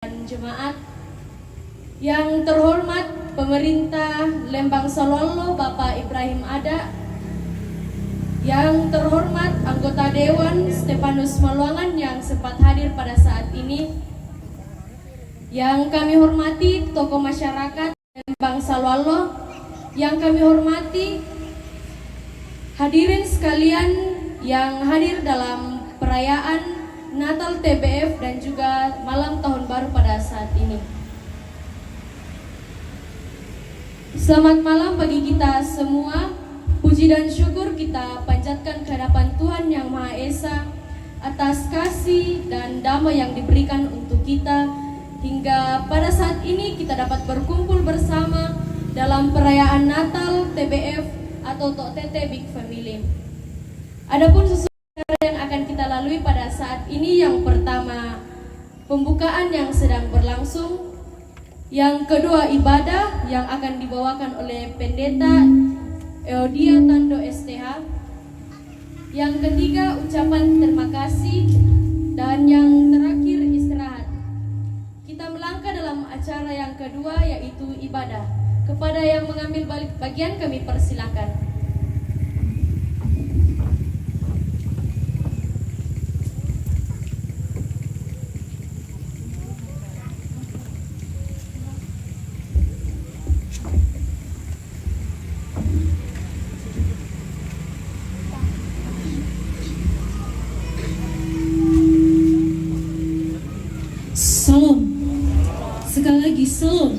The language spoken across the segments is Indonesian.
dan jemaat. Yang terhormat pemerintah Lembang Sololo Bapak Ibrahim Ada, yang terhormat anggota Dewan Stefanus Maluangan yang sempat hadir pada saat ini, yang kami hormati tokoh masyarakat Lembang Sololo, yang kami hormati hadirin sekalian yang hadir dalam perayaan Natal TBF dan juga malam tahun baru pada saat ini. Selamat malam bagi kita semua. Puji dan syukur kita panjatkan ke hadapan Tuhan Yang Maha Esa atas kasih dan damai yang diberikan untuk kita, hingga pada saat ini kita dapat berkumpul bersama dalam perayaan Natal TBF atau Tok Tete Big Family. Adapun sesuatu yang akan kita lalui pada saat ini, yang pertama pembukaan yang sedang berlangsung, yang kedua ibadah yang akan dibawakan oleh Pendeta Eodia Tando STH, yang ketiga ucapan terima kasih, dan yang terakhir istirahat. Kita melangkah dalam acara yang kedua, yaitu ibadah. Kepada yang mengambil bagian kami persilakan. Salam. Sekali lagi salam.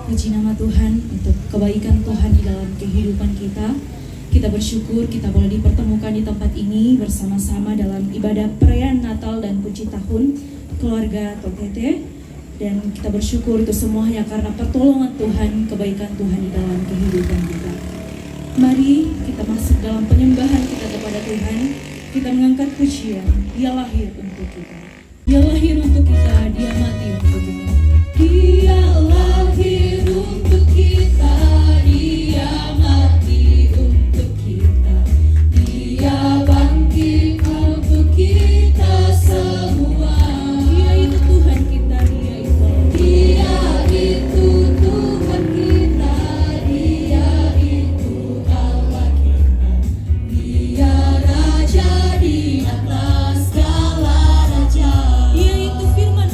Puji nama Tuhan untuk kebaikan Tuhan di dalam kehidupan kita. Kita bersyukur kita boleh dipertemukan di tempat ini bersama-sama dalam ibadah perayaan Natal dan puji tahun keluarga Tok Tete. Dan kita bersyukur itu semuanya karena pertolongan Tuhan, kebaikan Tuhan di dalam kehidupan kita. Mari kita masuk dalam penyembahan kita kepada Tuhan. Kita mengangkat pujian. Dia lahir untuk kita. Dia lahir untuk kita, dia mati untuk kita. Dia lahir untuk kita, dia mati untuk kita. Dia bangkit untuk kita semua. Dia itu Tuhan kita, dia itu. Dia itu Tuhan kita, dia itu Allah kita. Dia Raja di atas segala raja. Dia itu firman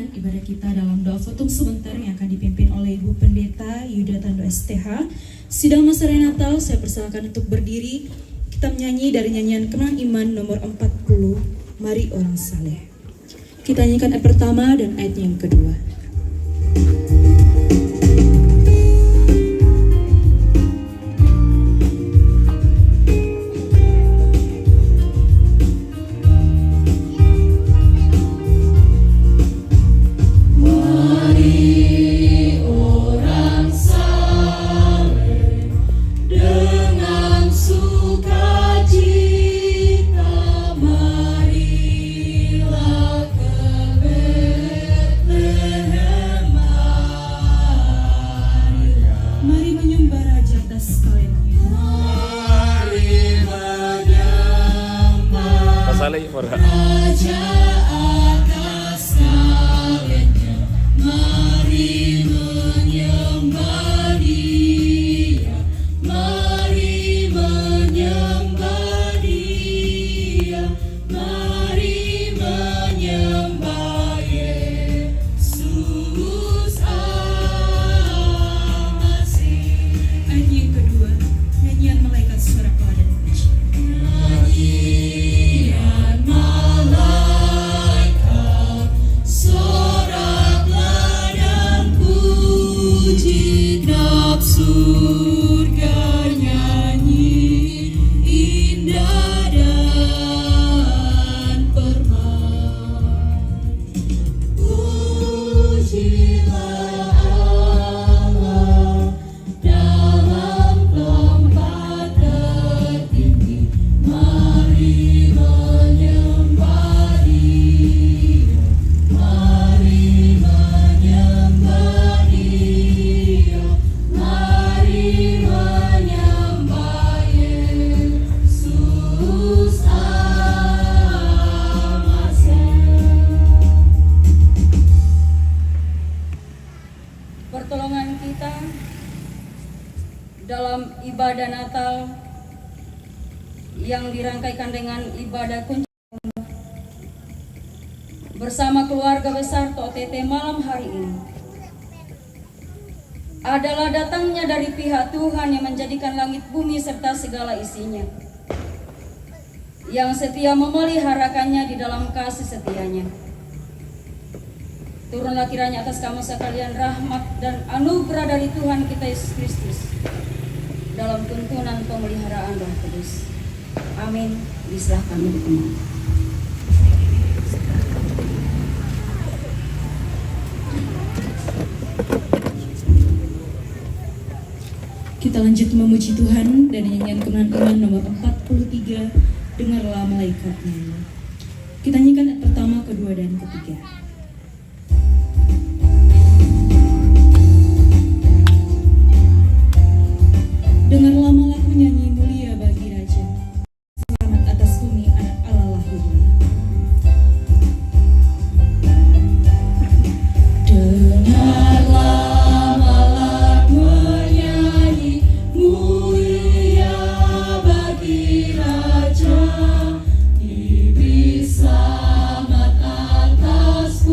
melanjutkan ibadah kita dalam doa fotum sebentar yang akan dipimpin oleh Ibu Pendeta Yuda Tando STH. Sidang masa Natal, saya persilakan untuk berdiri. Kita menyanyi dari nyanyian Kenang Iman nomor 40, Mari Orang Saleh. Kita nyanyikan ayat pertama dan ayat yang kedua. Raja atas kaliannya, mari menyembah Dia, mari menyembah Dia, mari menyembah Yesus Al-Masih. Ayat yang kedua, nyanyian malaikat suara peladan puji. Surga nyanyi indah dan permai. Pujilah Allah dalam tempat tertinggi. Mari menyembah Dia, mari menyembah Dia, mari menyembah Yesus Al-Masih. Pertolongan kita dalam ibadah Natal yang dirangkaikan dengan ibadah kunci bersama keluarga besar TOTT malam hari ini adalah datangnya dari pihak Tuhan yang menjadikan langit bumi serta segala isinya, yang setia memeliharakannya di dalam kasih setianya. Turunlah kiranya atas kamu sekalian rahmat dan anugerah dari Tuhan kita Yesus Kristus dalam tuntunan pemeliharaan Roh Kudus. Amin. Diserahkan untuk kemana. Kita lanjut memuji Tuhan dan nyanyian Kenang Iman nomor 43, Dengarlah Malaikatnya. Kita nyanyikan ayat pertama, kedua, dan ketiga. Dengarlah malak menyanyi mulia bagi Raja, selamat atas bumi anak Allah lahirnya. Dengarlah malak menyanyi mulia bagi Raja, diberi selamat atas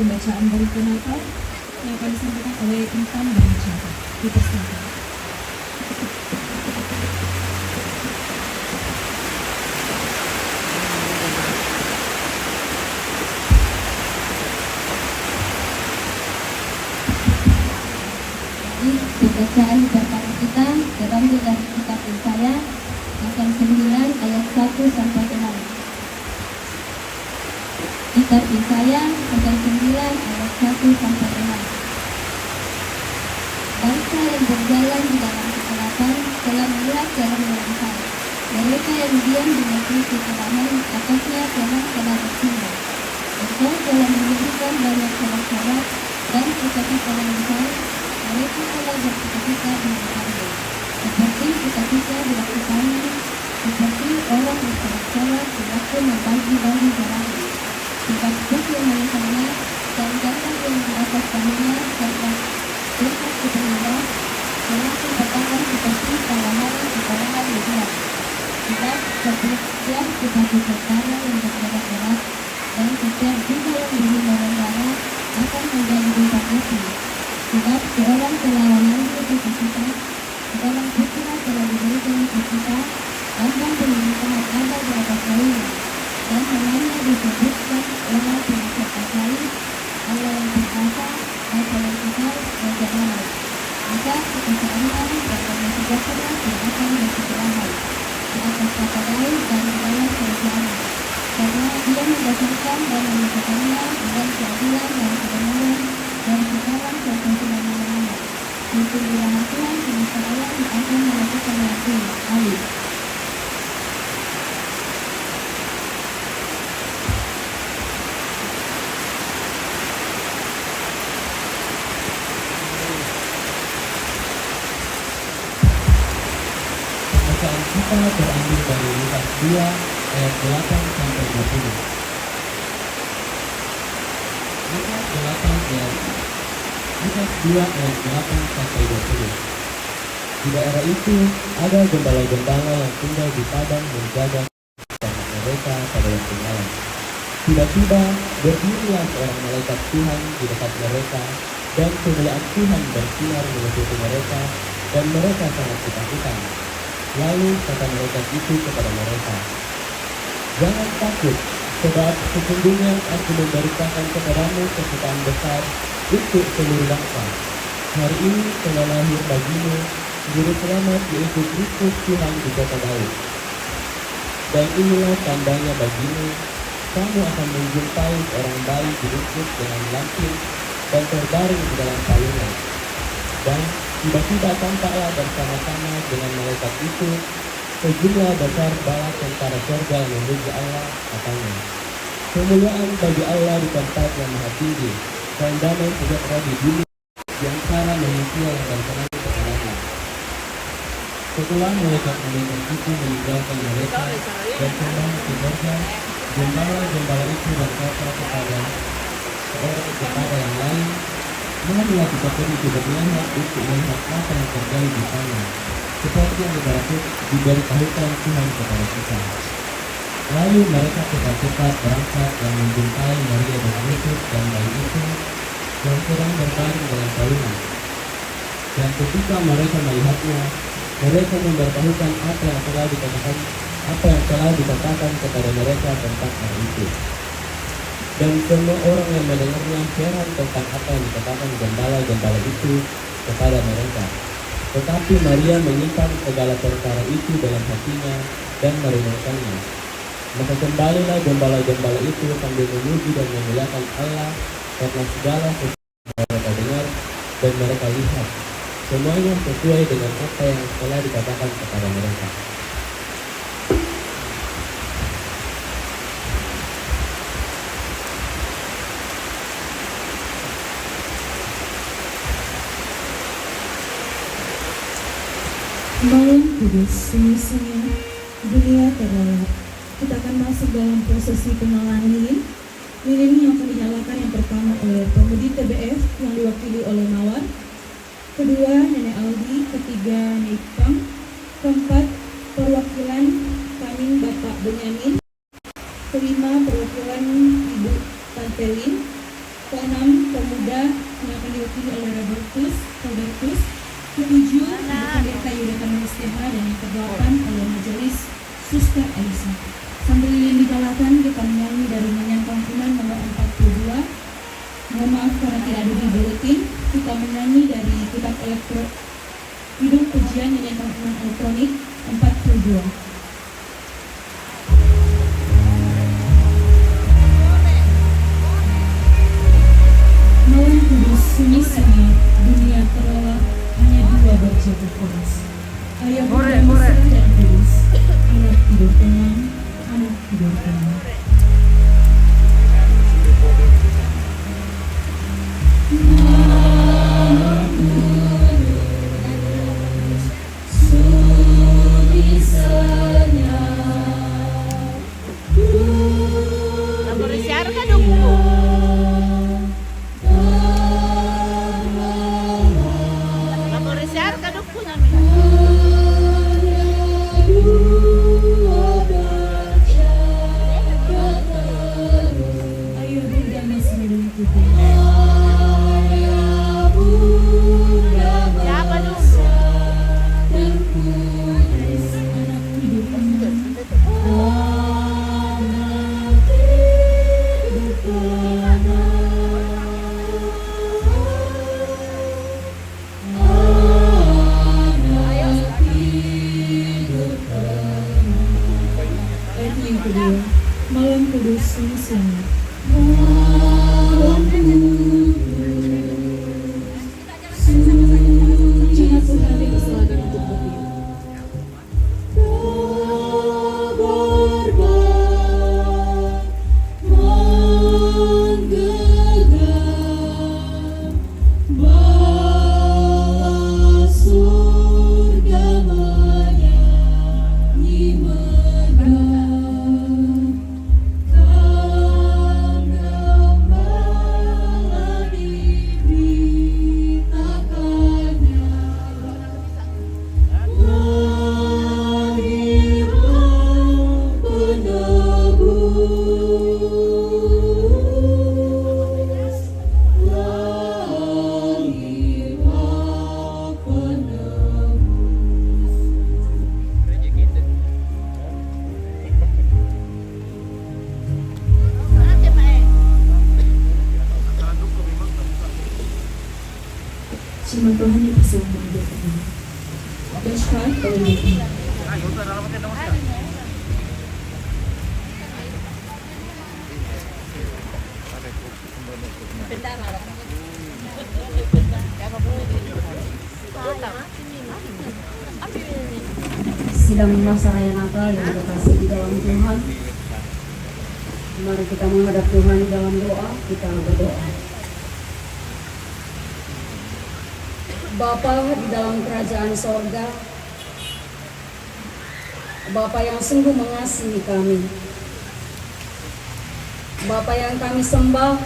pembacaan berita Natal yang akan disampaikan oleh Intan dan Cinta. Dipersilakan. Jadi pembacaan pertama kita terambil dari kitab Yesaya pasal 9 ayat 1 sampai 6. Kitab Yesaya pasal 9 ayat 1 sampai 6. Bangsa yang berjalan di dalam kegelapan telah melihat jalan yang besar. Mereka yang diam di negeri kekelaman atasnya Tuhan telah bersinar. Engkau telah menjadikan banyak sorak-sorak dan cita-cita yang besar. Mereka telah bercita-cita dilakukannya, seperti cita-cita dilakukannya, seperti orang bersorak-sorak di waktu membagi-bagi barangnya. Sebab buk yang menyesalnya dan jantan yang di atas tanahnya serta berkat kepentingan semakin bertambah seperti kalahari di kalangan Midian. Sebab setiap cita-cita tanah yang bergerak-gerak dan setiap juga yang berlindungan darah akan menjadi bintang mati. Sebab seorang telah mengambil cita-cita, seorang putra telah diberikan cita-cita, dan pernikahan ada di atas kainnya, dan namanya disebutkan Allah pencipta langit, Allah yang berkuasa, Bapa yang kekal, Raja Allah. Maka kekesalannya dan sejahtera akan bersebelahan di atas kata lain dan di dalam kerajaannya. Karena Dia mendasarkan dan menegakkannya dengan keadilan dan kebenaran dan sekarang sampai selama-lamanya. Sesungguhnya Tuhan semesta alam akan melakukan lagi. Amin. Bacaan kita terambil dari Lukas 2 ayat 8 sampai 20. Lukas 2 ayat 8 sampai 20. Di daerah itu ada gembala-gembala yang tinggal di padang menjaga ternak mereka pada waktu malam. Tiba-tiba berdirilah seorang malaikat Tuhan di dekat mereka, dan kemuliaan Tuhan bersinar meliputi mereka, dan mereka sangat ketakutan. Lalu kata malaikat itu kepada mereka, "Jangan takut, sebab sesungguhnya aku memberitakan kepadamu kesukaan besar untuk seluruh bangsa. Hari ini telah lahir bagimu Juru Selamat, yaitu Kristus Tuhan di kota Daud. Dan inilah tandanya bagimu, kamu akan menjumpai seorang bayi dibungkus dengan lampin dan terbaring di dalam payungan." Dan tiba-tiba tampaklah bersama-sama dengan malaikat itu sejumlah besar bala tentara surga yang memuji Allah, katanya, "Kemuliaan bagi Allah di tempat yang maha tinggi, dan damai sejahtera di bumi di antara manusia yang berkenan kepadanya." Setelah malaikat-malaikat itu meninggalkan mereka dan kembali ke surga, gembala-gembala itu berkata kepada yang lain, "Marilah kita pergi ke Betlehem untuk melihat apa yang terjadi di sana, seperti yang diberitahukan Tuhan kepada kita." Lalu mereka cepat-cepat berangkat dan menjumpai Maria dan Yusuf dan bayi itu yang sedang berbaring dalam payungan. Dan ketika mereka melihatnya, mereka memberitahukan apa yang telah dikatakan kepada mereka tentang hal itu. Dan semua orang yang mendengarnya heran tentang apa yang dikatakan gembala-gembala itu kepada mereka. Tetapi Maria menyimpan segala perkara itu dalam hatinya dan merenungkannya. Maka kembalilah gembala-gembala itu sambil memuji dan memuliakan Allah karena segala sesuatu yang mereka dengar dan mereka lihat, semuanya sesuai dengan apa yang telah dikatakan kepada mereka. Malam kudus, sunyi-sunyi, dunia terlelap. Kita akan masuk dalam prosesi pengenalan lilin. Lilin yang akan dinyalakan yang pertama oleh pemudi TBF yang diwakili oleh Mawar, kedua Nenek Aldi, ketiga Nenek Pang, keempat perwakilan Paning Bapak Benyamin, kelima perwakilan Ibu Tantelin, Ke-6 pemuda yang akan diwakili oleh Robertus. Ke-7 pendeta Yuda Kamaristeha, dan yang ke-8 oleh majelis Suster Elisa. Sambil lilin digalakan, kita menyanyi dari nyanyian kampungan nomor 42. Mohon maaf karena tidak ada di buletin. Kita menyanyi dari kitab Hidup Pujian nyanyian kampungan elektronik 42. Malam kudus sunyi-sunyi, dunia terlelap, hanya dua berjaga keras. Ayah Bunda Mesra dan Kudus, anak tidur tenang, anak tidur tenang. Ayah Bunda Mesra dan Kudus. Ayat yang kedua, malam kudus sunyi-sunyi. Jemaat Tuhan dipersilakan untuk berdiri. Jemaat Tuhan dipersilakan untuk berdiri. Dashcard oleh Tuhan. Sidang masa raya Natal yang terkasih di dalam Tuhan, mari kita menghadap Tuhan dalam doa. Kita berdoa. Bapa di dalam kerajaan sorga, Bapa yang sungguh mengasihi kami, Bapa yang kami sembah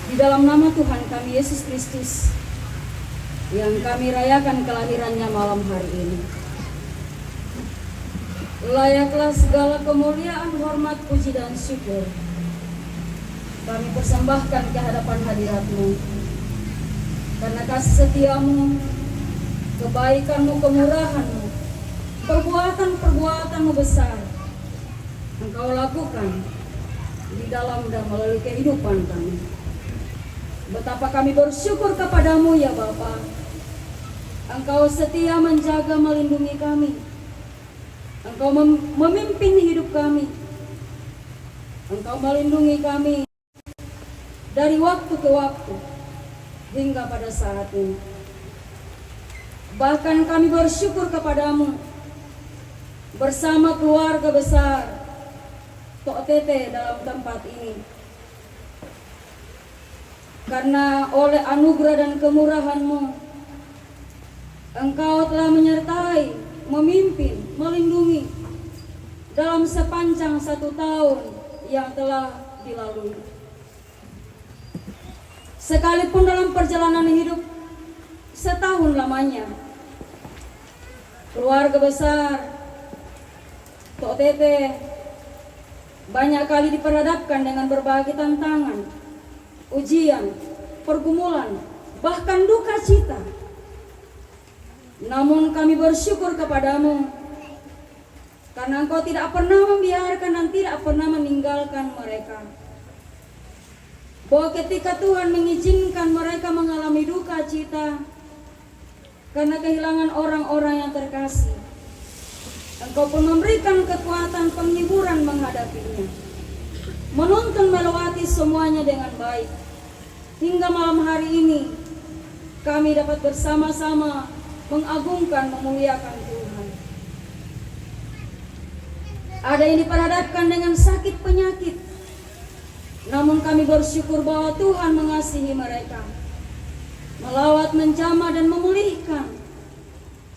di dalam nama Tuhan kami Yesus Kristus yang kami rayakan kelahirannya malam hari ini. Layaklah segala kemuliaan, hormat, puji dan syukur kami persembahkan ke hadapan hadirat-Mu, karena kasih setiamu, kebaikanmu, kemurahanmu, perbuatan-perbuatanmu besar Engkau lakukan di dalam dan melalui kehidupan kami. Betapa kami bersyukur kepadamu ya Bapa. Engkau setia menjaga, melindungi kami. Engkau memimpin hidup kami. Engkau melindungi kami dari waktu ke waktu hingga pada saat ini. Bahkan kami bersyukur kepadamu bersama keluarga besar Tok Tete dalam tempat ini. Karena oleh anugerah dan kemurahan-Mu, Engkau telah menyertai, memimpin, melindungi dalam sepanjang 1 tahun yang telah dilalui. Sekalipun dalam perjalanan hidup setahun lamanya, keluarga besar Tok Tete banyak kali diperhadapkan dengan berbagai tantangan, ujian, pergumulan, bahkan duka cita. Namun kami bersyukur kepadamu karena Engkau tidak pernah membiarkan dan tidak pernah meninggalkan mereka. Bahwa ketika Tuhan mengizinkan mereka mengalami duka cita karena kehilangan orang-orang yang terkasih, Engkau pun memberikan kekuatan penghiburan menghadapinya, menuntun melewati semuanya dengan baik. Hingga malam hari ini kami dapat bersama-sama mengagungkan, memuliakan Tuhan. Ada yang diperhadapkan dengan sakit penyakit, namun kami bersyukur bahwa Tuhan mengasihi mereka, melawat, menjamah, dan memulihkan.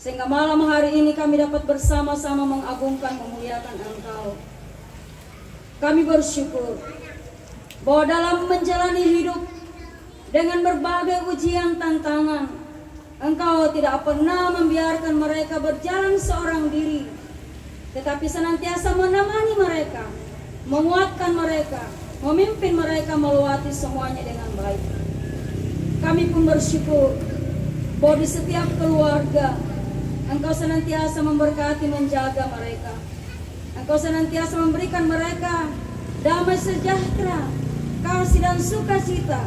Sehingga malam hari ini kami dapat bersama-sama mengagungkan, memuliakan Engkau. Kami bersyukur bahwa dalam menjalani hidup dengan berbagai ujian tantangan, Engkau tidak pernah membiarkan mereka berjalan seorang diri, tetapi senantiasa menemani mereka, menguatkan mereka, memimpin mereka melewati semuanya dengan baik. Kami pun bersyukur bahwa di setiap keluarga Engkau senantiasa memberkati, menjaga mereka. Engkau senantiasa memberikan mereka damai sejahtera, kasih dan sukacita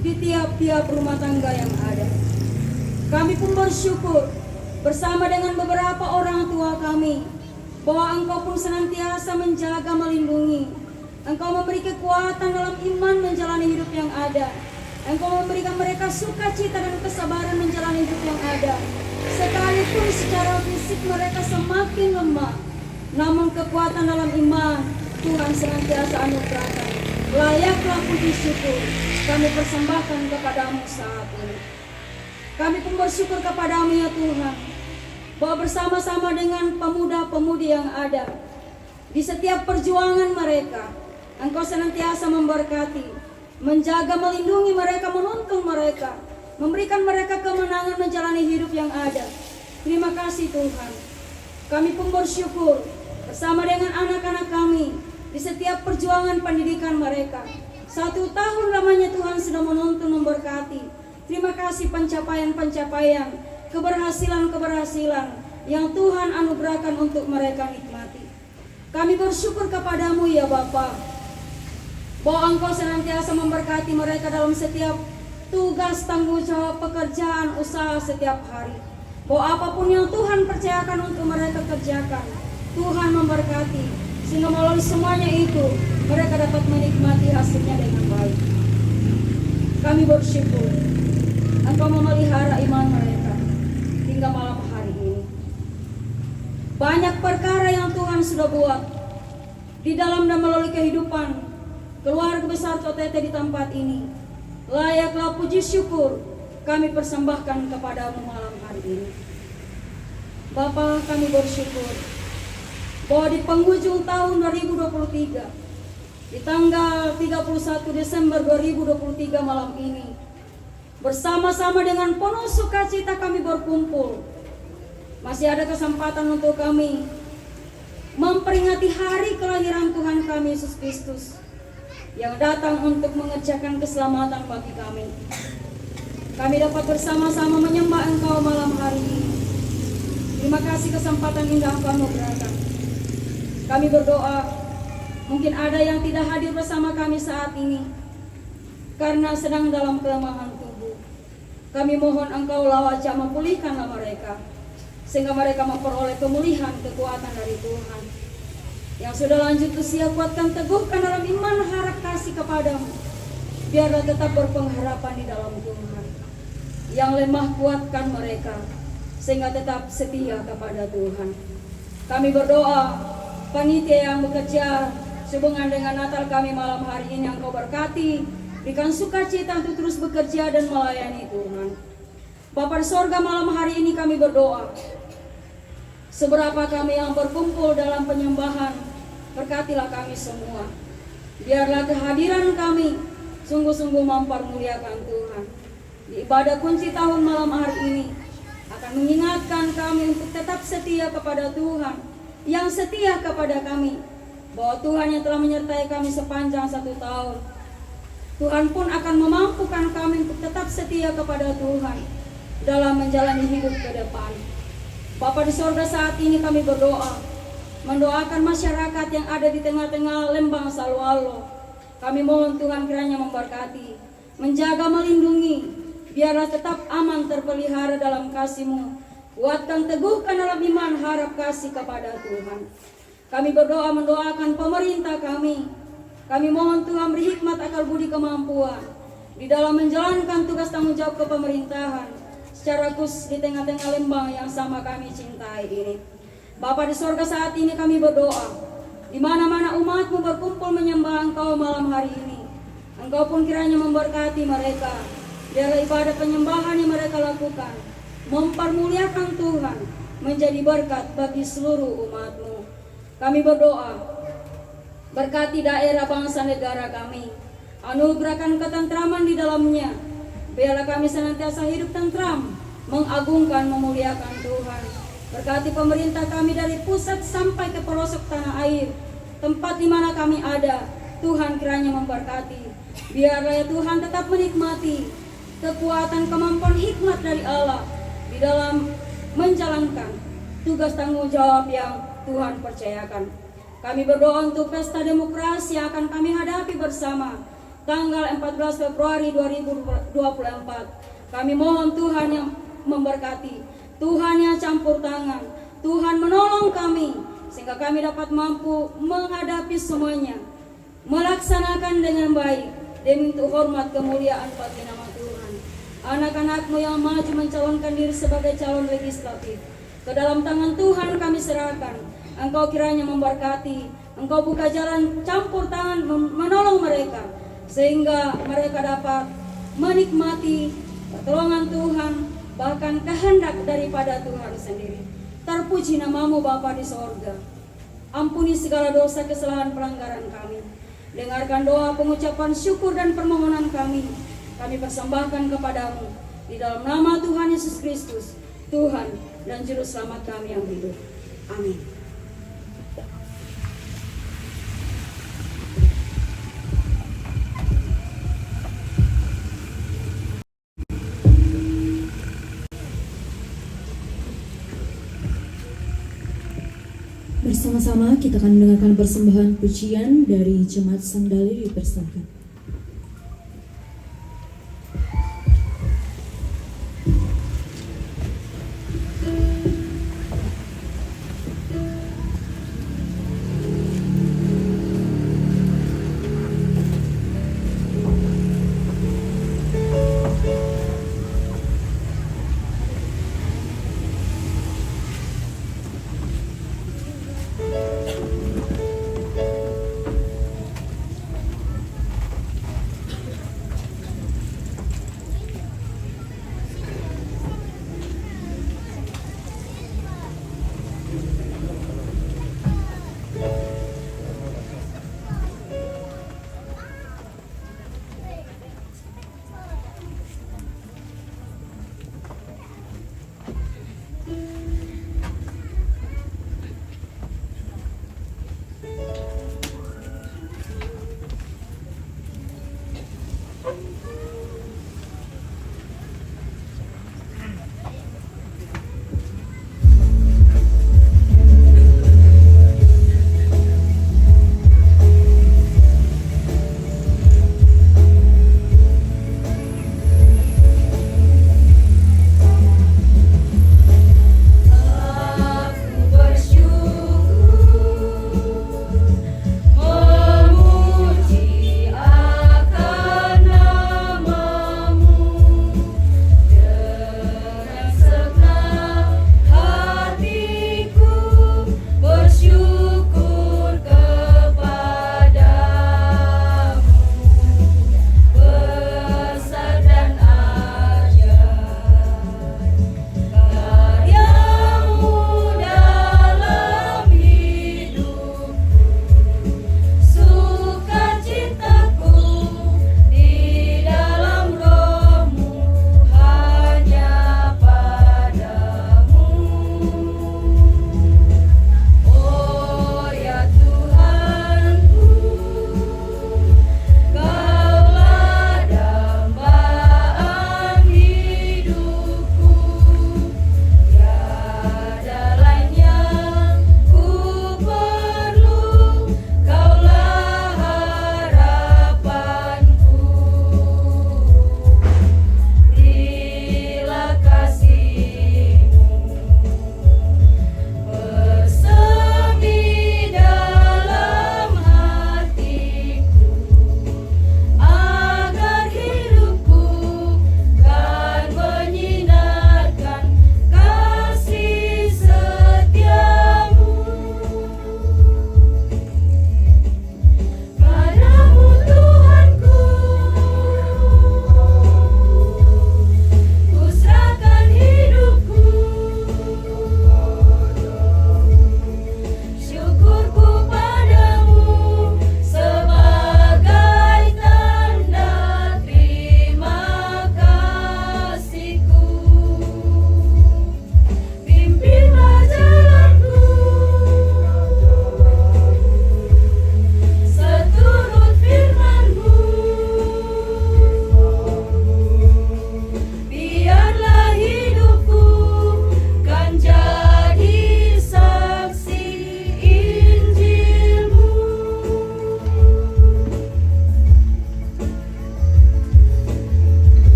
di tiap-tiap rumah tangga yang ada. Kami pun bersyukur bersama dengan beberapa orang tua kami bahwa Engkau pun senantiasa menjaga, melindungi. Engkau memberi kekuatan dalam iman menjalani hidup yang ada. Engkau memberikan mereka sukacita dan kesabaran menjalani hidup yang ada. Sekalipun secara fisik mereka semakin lemah, namun kekuatan dalam iman Tuhan senantiasa anugerahkan. Layaklah puji syukur kami persembahkan kepadamu saat ini. Kami pun bersyukur kepadamu ya Tuhan, bahwa bersama-sama dengan pemuda-pemudi yang ada di setiap perjuangan mereka, Engkau senantiasa memberkati, menjaga, melindungi mereka, menuntun mereka, memberikan mereka kemenangan menjalani hidup yang ada. Terima kasih Tuhan. Kami pun bersyukur bersama dengan anak-anak kami di setiap perjuangan pendidikan mereka. 1 tahun lamanya Tuhan sudah menuntun, memberkati. Terima kasih pencapaian-pencapaian, keberhasilan-keberhasilan yang Tuhan anugerahkan untuk mereka nikmati. Kami bersyukur kepadamu ya Bapa, bahwa Engkau senantiasa memberkati mereka dalam setiap tugas, tanggung jawab, pekerjaan, usaha setiap hari. Bahwa apapun yang Tuhan percayakan untuk mereka kerjakan, Tuhan memberkati, sehingga melalui semuanya itu mereka dapat menikmati hasilnya dengan baik. Kami bersyukur Engkau memelihara iman mereka hingga malam hari ini. Banyak perkara yang Tuhan sudah buat di dalam dan melalui kehidupan keluarga besar COTT di tempat ini. Layaklah puji syukur kami persembahkan kepadamu malam hari ini. Bapa, kami bersyukur bahwa di penghujung tahun 2023, di tanggal 31 Desember 2023 malam ini, bersama-sama dengan penuh sukacita kami berkumpul. Masih ada kesempatan untuk kami memperingati hari kelahiran Tuhan kami Yesus Kristus yang datang untuk mengerjakan keselamatan bagi kami. Kami dapat bersama-sama menyembah Engkau malam hari ini. Terima kasih kesempatan indah Engkau berikan. Kami berdoa, mungkin ada yang tidak hadir bersama kami saat ini karena sedang dalam kelemahan tubuh. Kami mohon Engkau lawajah memulihkanlah mereka, sehingga mereka memperoleh pemulihan kekuatan dari Tuhan. Yang sudah lanjut usia, kuatkan, teguhkan dalam iman, harap kasih kepadamu. Biarlah tetap berpengharapan di dalam Tuhan. Yang lemah, kuatkan mereka, sehingga tetap setia kepada Tuhan. Kami berdoa, panitia yang bekerja sehubungan dengan Natal kami malam hari ini, Engkau berkati, berikan sukacita untuk terus bekerja dan melayani Tuhan. Bapa di sorga, malam hari ini kami berdoa, seberapa kami yang berkumpul dalam penyembahan, berkatilah kami semua. Biarlah kehadiran kami sungguh-sungguh mempermuliakan Tuhan. Di ibadah kunci tahun malam hari ini akan mengingatkan kami untuk tetap setia kepada Tuhan, yang setia kepada kami, bahwa Tuhan yang telah menyertai kami sepanjang 1 tahun, Tuhan pun akan memampukan kami untuk tetap setia kepada Tuhan dalam menjalani hidup ke depan. Bapa di sorga, saat ini kami berdoa, mendoakan masyarakat yang ada di tengah-tengah Lembang Salualo. Kami mohon Tuhan kiranya memberkati, menjaga, melindungi, biarlah tetap aman terpelihara dalam kasih-Mu. Kuatkan, teguhkan dalam iman, harap kasih kepada Tuhan. Kami berdoa mendoakan pemerintah kami. Kami mohon Tuhan beri hikmat, akal budi, kemampuan di dalam menjalankan tugas tanggung jawab kepemerintahan secara khusus di tengah-tengah Lembang yang sama kami cintai ini. Bapa di sorga, saat ini kami berdoa, di mana-mana umat-Mu berkumpul menyembah Engkau malam hari ini, Engkau pun kiranya memberkati mereka. Biarlah ibadah penyembahan yang mereka lakukan mempermuliakan Tuhan, menjadi berkat bagi seluruh umat-Mu. Kami berdoa, berkati daerah bangsa negara kami, anugerahkan ketentraman di dalamnya. Biarlah kami senantiasa hidup tentram, mengagungkan, memuliakan Tuhan. Berkati pemerintah kami dari pusat sampai ke pelosok tanah air, tempat di mana kami ada. Tuhan kiranya memberkati. Biarlah ya Tuhan tetap menikmati kekuatan, kemampuan, hikmat dari Allah di dalam menjalankan tugas tanggung jawab yang Tuhan percayakan. Kami berdoa untuk pesta demokrasi yang akan kami hadapi bersama tanggal 14 Februari 2024. Kami mohon Tuhan yang memberkati, Tuhan yang campur tangan, Tuhan menolong kami sehingga kami dapat mampu menghadapi semuanya, melaksanakan dengan baik demi untuk hormat kemuliaan bagi nama Tuhan. Anak-anak-Mu yang maju mencalonkan diri sebagai calon legislatif, ke dalam tangan Tuhan kami serahkan. Engkau kiranya memberkati, Engkau buka jalan, campur tangan, menolong mereka sehingga mereka dapat menikmati pertolongan Tuhan, bahkan kehendak daripada Tuhan sendiri. Terpuji nama-Mu Bapa di sorga. Ampuni segala dosa, kesalahan, pelanggaran kami. Dengarkan doa, pengucapan syukur dan permohonan kami. Kami persembahkan kepadamu di dalam nama Tuhan Yesus Kristus, Tuhan dan Juru Selamat kami yang hidup. Amin. Bersama-sama kita akan mendengarkan persembahan pujian dari Jemaat Sandali, dipersilakan.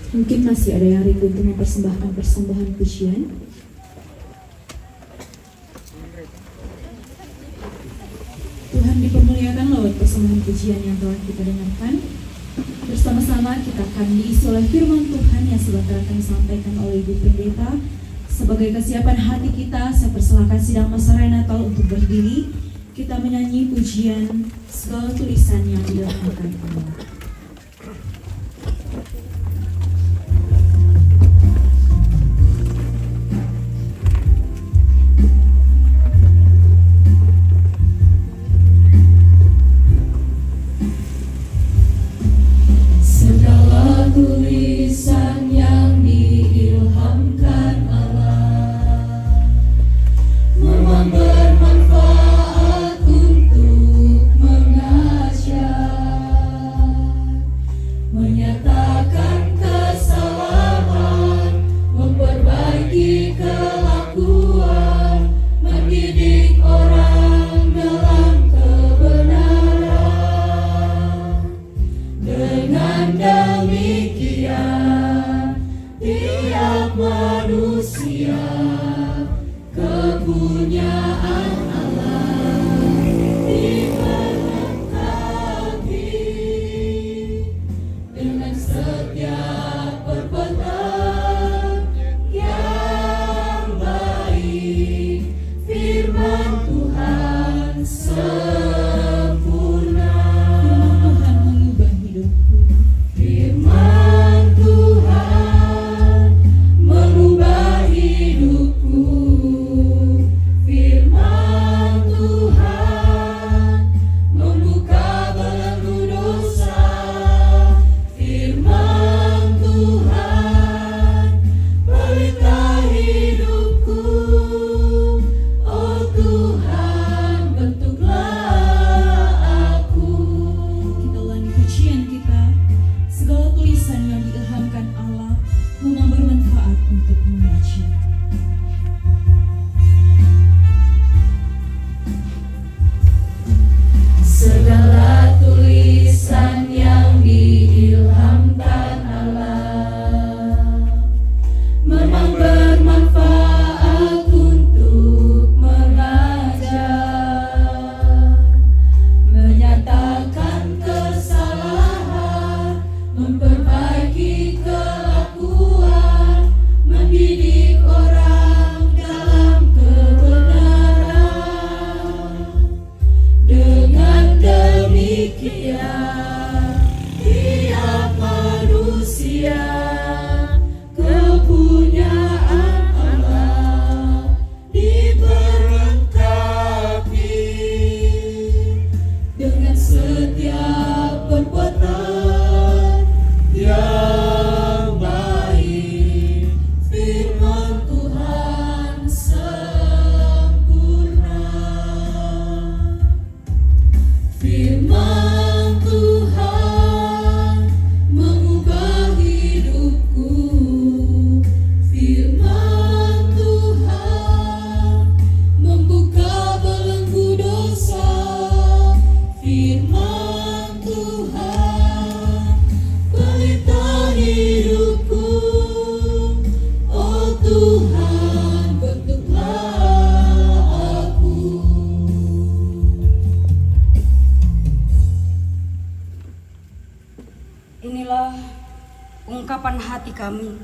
Mungkin masih ada yang rindu untuk mempersembahkan persembahan pujian. Tuhan dipermuliakan lewat persembahan pujian yang telah kita dengarkan. Bersama-sama kita akan diisi oleh firman Tuhan yang sebentar akan disampaikan oleh Ibu Pendeta. Sebagai kesiapan hati kita, saya persilakan sidang Masa Raya Natal untuk berdiri. Kita menyanyi pujian segala tulisan yang diilhamkan Allah. Segala tulisan yang diilhamkan Allah memang bermanfaat untuk mengajar, menyatakan kesalahan, memperbaiki kelakuan, mendidik orang dalam kebenaran. Dengan demikian, tiap manusia kepunyaan Allah diperlengkapi dengan setiap perbuatan yang baik. Firman Tuhan sempurna. Tuhan mengubah hidupku. Firman Tuhan mengubah hidupku. Firman Tuhan membuka belenggu dosa. Firman Tuhan pelita hidupku. Oh Tuhan, bentuklah aku. Kita ulangi pujian kita. Segala tulisan yang diilhamkan Allah memang bermanfaat untuk membaca. Segala tulisan yang diilhamkan Allah memang bermanfaat untuk mengajar, menyatakan kesalahan, memperbaiki kelakuan, mendidik orang dalam kebenaran. Dengan demikian, tiap manusia kepunyaan Allah diperlengkapi dengan setiap perbuatan yang baik. Firman Tuhan sempurna. Firman Tuhan mengubah hidupku. Firman Tuhan membuka belenggu dosa. Firman Tuhan pelita hidupku. Oh Tuhan, bentuklah aku. Inilah ungkapan hati kami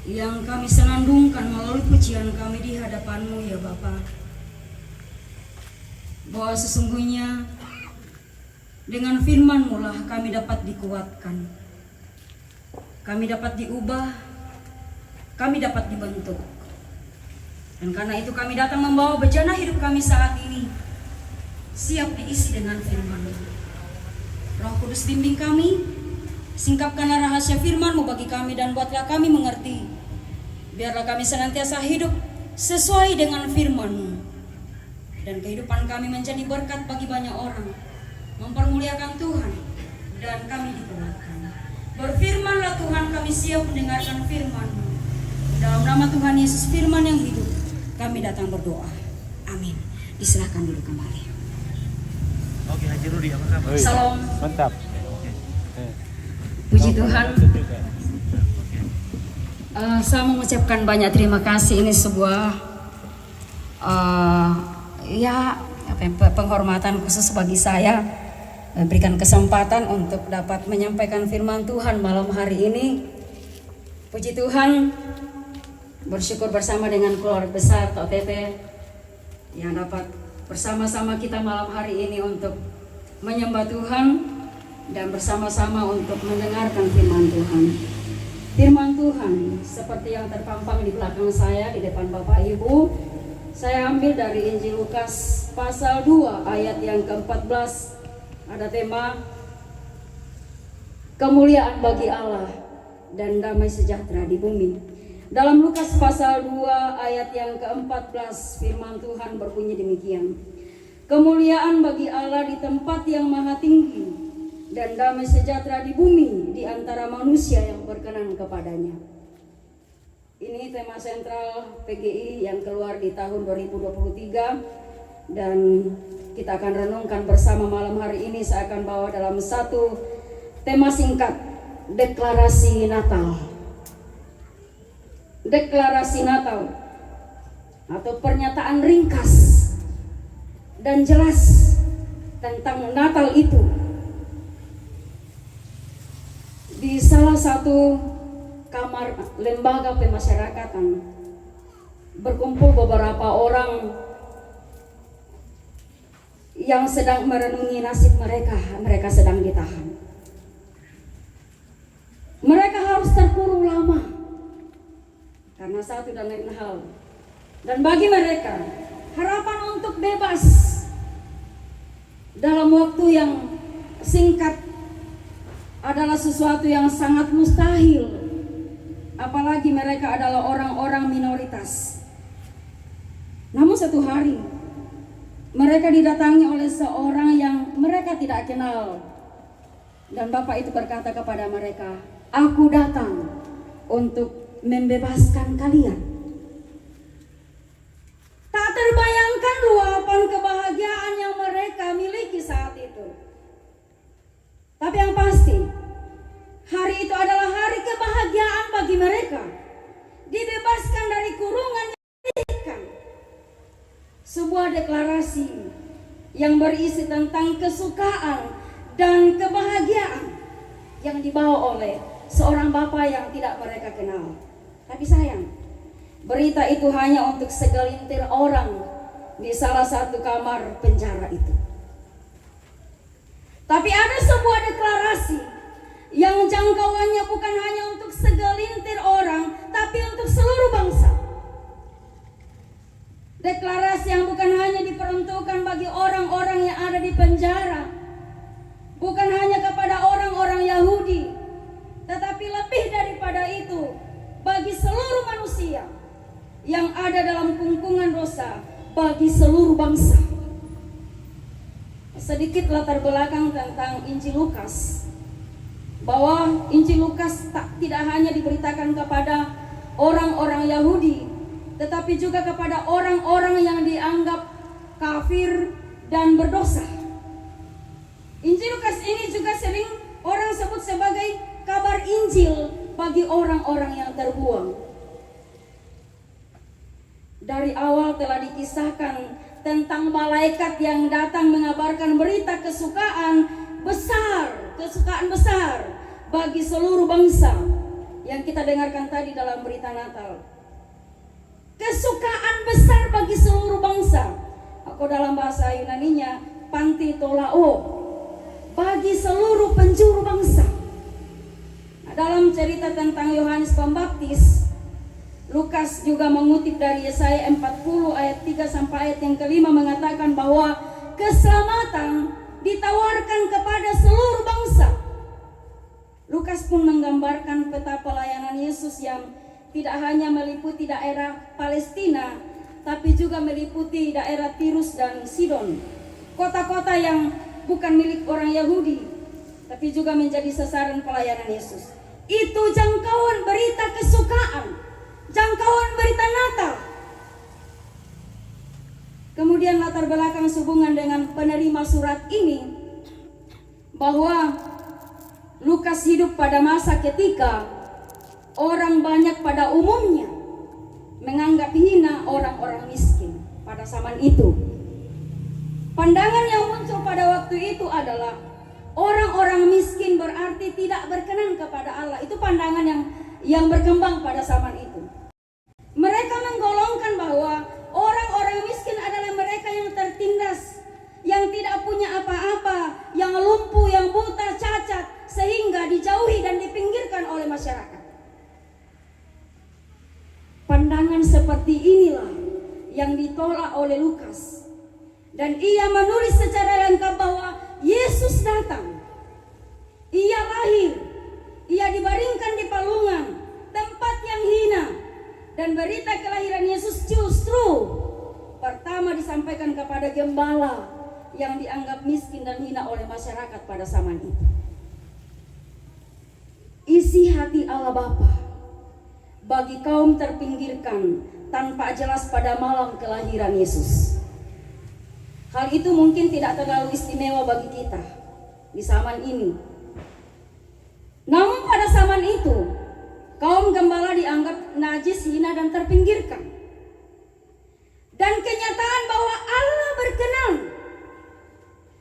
yang kami senandungkan melalui pujian kami di hadapan-Mu ya Bapa. Bahwa sesungguhnya dengan firman-Mu lah kami dapat dikuatkan, kami dapat diubah, kami dapat dibentuk. Dan karena itu kami datang membawa bejana hidup kami saat ini, siap diisi dengan firman-Mu. Roh Kudus bimbing kami, singkapkanlah rahasia firman-Mu bagi kami dan buatlah kami mengerti. Biarlah kami senantiasa hidup sesuai dengan firman-Mu. Dan kehidupan kami menjadi berkat bagi banyak orang, mempermuliakan Tuhan, dan kami dikuatkan. Berfirmanlah Tuhan, kami siap mendengarkan firman-Mu. Dalam nama Tuhan Yesus firman yang hidup, kami datang berdoa. Amin. Diserahkan dulu kembali. Oke, Haji Rudi, apa kabar? Salam. Mantap. Puji Tuhan. Saya mengucapkan banyak terima kasih. Ini sebuah penghormatan khusus bagi saya, berikan kesempatan untuk dapat menyampaikan firman Tuhan malam hari ini. Puji Tuhan, bersyukur bersama dengan keluarga besar TOTT yang dapat bersama-sama kita malam hari ini untuk menyembah Tuhan dan bersama-sama untuk mendengarkan firman Tuhan. Firman Tuhan seperti yang terpampang di belakang saya, di depan Bapak Ibu, saya ambil dari Injil Lukas pasal 2 ayat yang ke-14. Ada tema kemuliaan bagi Allah dan damai sejahtera di bumi. Dalam Lukas pasal 2 ayat yang ke-14 firman Tuhan berbunyi demikian. Kemuliaan bagi Allah di tempat yang maha tinggi dan damai sejahtera di bumi di antara manusia yang berkenan kepadanya. Ini tema sentral PGI yang keluar di tahun 2023 dan kita akan renungkan bersama malam hari ini. Saya akan bawa dalam satu tema singkat, deklarasi Natal. Deklarasi Natal atau pernyataan ringkas dan jelas tentang Natal itu. Di salah satu kamar lembaga pemasyarakatan berkumpul beberapa orang yang sedang merenungi nasib mereka. Mereka sedang ditahan. Mereka harus terkurung lama karena satu dan lain hal. Dan bagi mereka, harapan untuk bebas dalam waktu yang singkat adalah sesuatu yang sangat mustahil. Apalagi mereka adalah orang-orang minoritas. Namun satu hari mereka didatangi oleh seorang yang mereka tidak kenal. Dan Bapak itu berkata kepada mereka, "Aku datang untuk membebaskan kalian." Tak terbayangkan luapan kebahagiaan yang mereka miliki saat itu. Tapi yang pasti, hari itu adalah hari kebahagiaan bagi mereka. Dibebaskan dari kurungan yang menyedihkan. Sebuah deklarasi yang berisi tentang kesukaan dan kebahagiaan yang dibawa oleh seorang bapa yang tidak mereka kenal. Tapi sayang, berita itu hanya untuk segelintir orang di salah satu kamar penjara itu. Tapi ada sebuah deklarasi yang jangkauannya bukan hanya untuk segelintir orang, tapi untuk seluruh bangsa. Deklarasi yang bukan hanya diperuntukkan bagi orang-orang yang ada di penjara, bukan hanya kepada orang-orang Yahudi, tetapi lebih daripada itu, bagi seluruh manusia yang ada dalam kungkungan dosa, bagi seluruh bangsa. Sedikit latar belakang tentang Injil Lukas, bahwa Injil Lukas tidak hanya diberitakan kepada orang-orang Yahudi, tetapi juga kepada orang-orang yang dianggap kafir dan berdosa. Injil Lukas ini juga sering orang sebut sebagai kabar Injil bagi orang-orang yang terbuang. Dari awal telah dikisahkan tentang malaikat yang datang mengabarkan berita kesukaan besar bagi seluruh bangsa yang kita dengarkan tadi dalam berita Natal. Kesukaan besar bagi seluruh bangsa. Aku dalam bahasa Yunaninya pantitolao, bagi seluruh penjuru bangsa. Nah, dalam cerita tentang Yohanes Pembaptis, Lukas juga mengutip dari Yesaya 40 ayat 3 sampai ayat yang ke-5 mengatakan bahwa keselamatan ditawarkan kepada seluruh bangsa. Lukas pun menggambarkan peta pelayanan Yesus yang tidak hanya meliputi daerah Palestina, tapi juga meliputi daerah Tirus dan Sidon, kota-kota yang bukan milik orang Yahudi, tapi juga menjadi sasaran pelayanan Yesus. Itu jangkauan berita kesukaan, jangkauan berita Natal. Kemudian latar belakang sehubungan dengan penerima surat ini, bahwa Lukas hidup pada masa ketika orang banyak pada umumnya menganggap hina orang-orang miskin pada zaman itu. Pandangan yang muncul pada waktu itu adalah orang-orang miskin berarti tidak berkenan kepada Allah. Itu pandangan yang berkembang pada zaman itu. Mereka menggolongkan bahwa orang-orang miskin adalah mereka yang tertindas, yang tidak punya apa-apa, yang lumpuh, yang buta, cacat, sehingga dijauhi dan dipinggirkan oleh masyarakat. Pandangan seperti inilah yang ditolak oleh Lukas. Dan ia menulis secara lengkap bahwa Yesus datang. Ia lahir, ia dibaringkan di palungan, tempat yang hina. Dan berita kelahiran Yesus justru pertama disampaikan kepada gembala yang dianggap miskin dan hina oleh masyarakat pada zaman itu. Isi hati Allah Bapa bagi kaum terpinggirkan tanpa jelas pada malam kelahiran Yesus. Hal itu mungkin tidak terlalu istimewa bagi kita di zaman ini. Namun pada zaman itu, kaum gembala dianggap najis, hina, dan terpinggirkan. Dan kenyataan bahwa Allah berkenan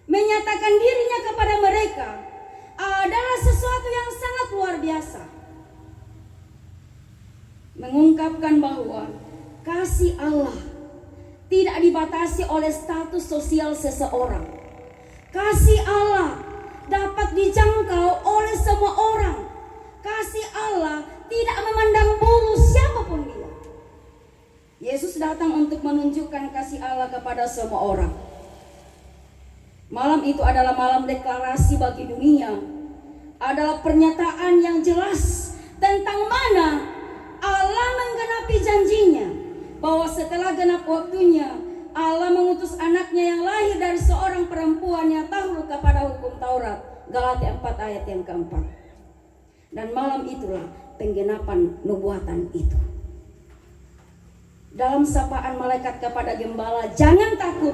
menyatakan dirinya kepada mereka adalah sesuatu yang sangat luar biasa. Mengungkapkan bahwa kasih Allah tidak dibatasi oleh status sosial seseorang. Kasih Allah dapat dijangkau oleh semua orang. Kasih Allah tidak memandang bulu siapapun dia. Yesus datang untuk menunjukkan kasih Allah kepada semua orang. Malam itu adalah malam deklarasi bagi dunia. Adalah pernyataan yang jelas tentang mana Allah menggenapi janjinya, bahwa setelah genap waktunya Allah mengutus anaknya yang lahir dari seorang perempuan yang takluk kepada hukum Taurat. Galatia 4 ayat yang keempat. Dan malam itulah penggenapan nubuatan itu. Dalam sapaan malaikat kepada gembala, jangan takut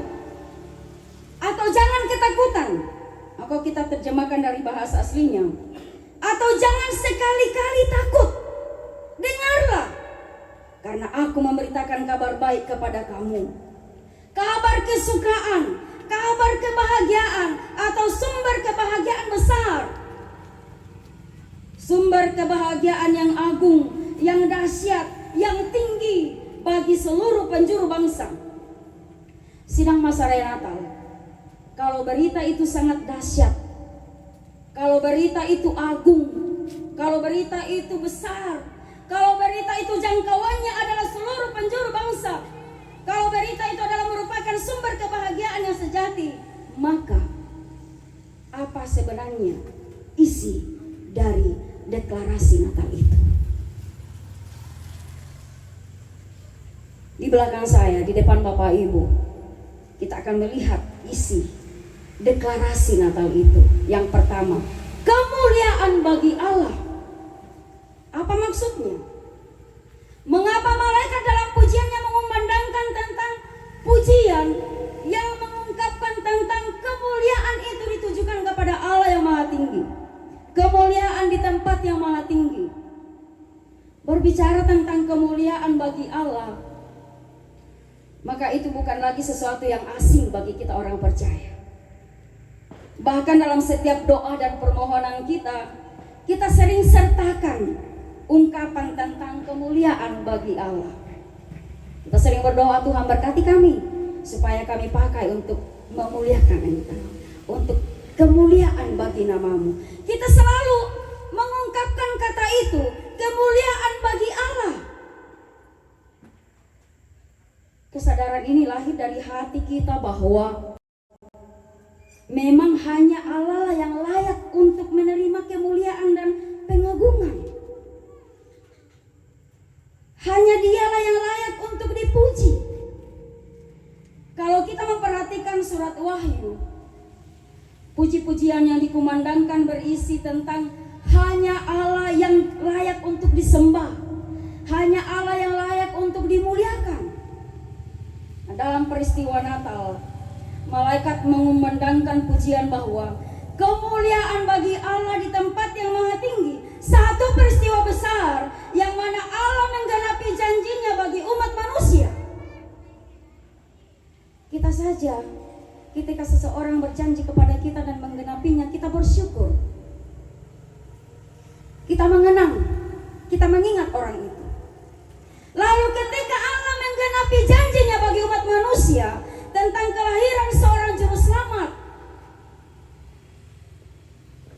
atau jangan ketakutan, atau kita terjemahkan dari bahasa aslinya, atau jangan sekali-kali takut. Dengarlah, karena aku memberitakan kabar baik kepada kamu, kabar kesukaan, kabar kebahagiaan, atau sumber kebahagiaan besar, sumber kebahagiaan yang agung, yang dahsyat, yang tinggi bagi seluruh penjuru bangsa. Sidang masa raya Natal, kalau berita itu sangat dahsyat, kalau berita itu agung, kalau berita itu besar, kalau berita itu jangkauannya adalah seluruh penjuru bangsa, kalau berita itu adalah merupakan sumber kebahagiaan yang sejati, maka apa sebenarnya isi dari deklarasi Natal itu? Di belakang saya, di depan Bapak Ibu, kita akan melihat isi deklarasi Natal itu. Yang pertama, kemuliaan bagi Allah. Apa maksudnya? Mengapa malaikat dalam pujiannya mengumandangkan tentang pujian yang mengungkapkan tentang kemuliaan itu ditujukan kepada Allah yang maha tinggi, kemuliaan di tempat yang maha tinggi? Berbicara tentang kemuliaan bagi Allah, maka itu bukan lagi sesuatu yang asing bagi kita orang percaya. Bahkan dalam setiap doa dan permohonan kita sering sertakan ungkapan tentang kemuliaan bagi Allah. Kita sering berdoa, Tuhan berkati kami supaya kami pakai untuk memuliakan Engkau, untuk kemuliaan bagi namamu. Kita selalu mengungkapkan kata itu, kemuliaan bagi Allah. Kesadaran ini lahir dari hati kita bahwa memang hanya Allah yang layak untuk menerima kemuliaan dan pengagungan. Hanya dialah yang layak untuk dipuji. Kalau kita memperhatikan surat Wahyu, puji-pujian yang dikumandangkan berisi tentang hanya Allah yang layak untuk disembah, hanya Allah yang layak untuk dimuliakan. Nah, dalam peristiwa Natal, malaikat mengumandangkan pujian bahwa kemuliaan bagi Allah di tempat yang maha tinggi. Satu peristiwa besar yang mana Allah menggenapi janjinya bagi umat manusia. Kita saja, ketika seseorang berjanji kepada kita dan menggenapinya, kita bersyukur. Kita mengenang, kita mengingat orang itu. Lalu ketika Allah menggenapi janjinya bagi umat manusia tentang kelahiran seorang juru selamat,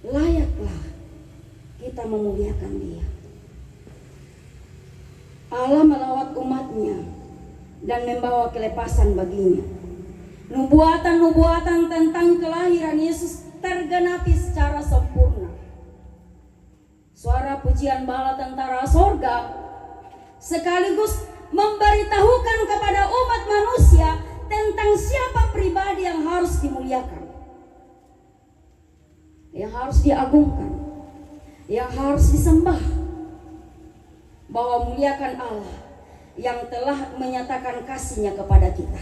layaklah kita memuliakan Dia. Allah melawat umatnya dan membawa kelepasan baginya. Nubuatan-nubuatan tentang kelahiran Yesus tergenapi secara sempurna. Suara pujian bala tentara sorga sekaligus memberitahukan kepada umat manusia tentang siapa pribadi yang harus dimuliakan, yang harus diagungkan, yang harus disembah. Bahwa muliakan Allah yang telah menyatakan kasih-Nya kepada kita.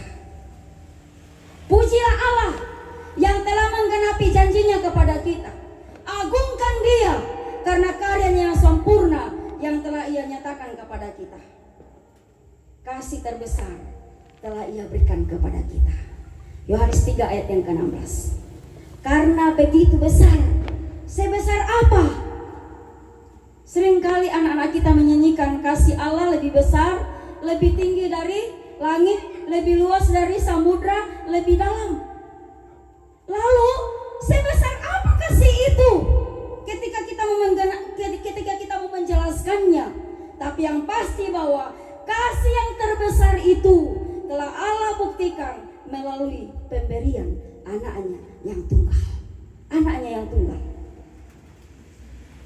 Pujilah Allah yang telah menggenapi janjinya kepada kita. Agungkan Dia karena karyanya yang sempurna yang telah Ia nyatakan kepada kita. Kasih terbesar telah Ia berikan kepada kita. Yohanes 3 ayat yang ke-16. Karena begitu besar, sebesar apa? Seringkali anak-anak kita menyanyikan kasih Allah lebih besar, lebih tinggi dari langit, lebih luas dari samudra, lebih dalam. Lalu sebesar apa kasih itu? Ketika kita mau menjelaskannya, tapi yang pasti bahwa kasih yang terbesar itu telah Allah buktikan melalui pemberian anaknya yang tunggal. Anaknya yang tunggal.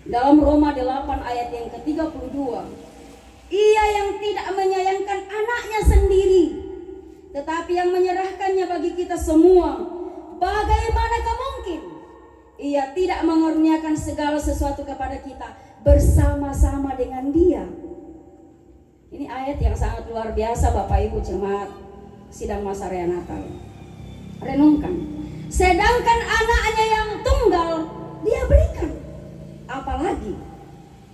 Dalam Roma 8 ayat yang ke-32, Ia yang tidak menyayangkan anaknya sendiri, tetapi yang menyerahkannya bagi kita semua, bagaimanakah mungkin Ia tidak mengaruniakan segala sesuatu kepada kita bersama-sama dengan Dia? Ini ayat yang sangat luar biasa Bapak Ibu jemaat sidang masa raya Natal. Renungkan. Sedangkan anaknya yang tunggal Dia berikan. Apalagi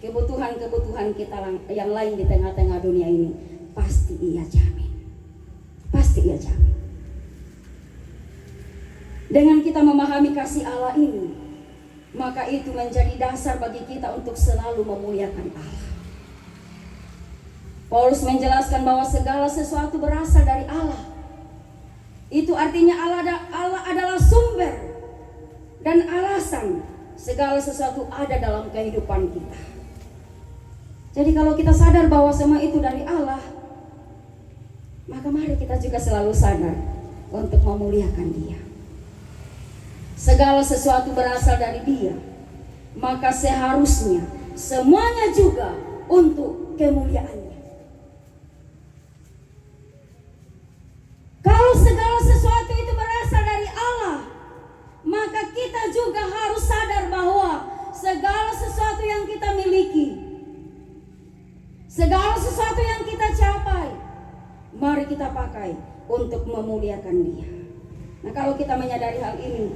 kebutuhan-kebutuhan kita yang lain di tengah-tengah dunia ini pasti Ia jamin. Pasti Ia jamin. Dengan kita memahami kasih Allah ini, maka itu menjadi dasar bagi kita untuk selalu memuliakan Allah. Paulus menjelaskan bahwa segala sesuatu berasal dari Allah. Itu artinya Allah adalah sumber dan alasan segala sesuatu ada dalam kehidupan kita. Jadi kalau kita sadar bahwa semua itu dari Allah, maka mari kita juga selalu sadar untuk memuliakan Dia. Segala sesuatu berasal dari Dia, maka seharusnya semuanya juga untuk kemuliaan-Nya. Kalau segala sesuatu itu berasal dari Allah, maka kita juga harus sadar bahwa segala sesuatu yang kita miliki, segala sesuatu yang kita capai, mari kita pakai untuk memuliakan Dia. Nah, kalau kita menyadari hal ini,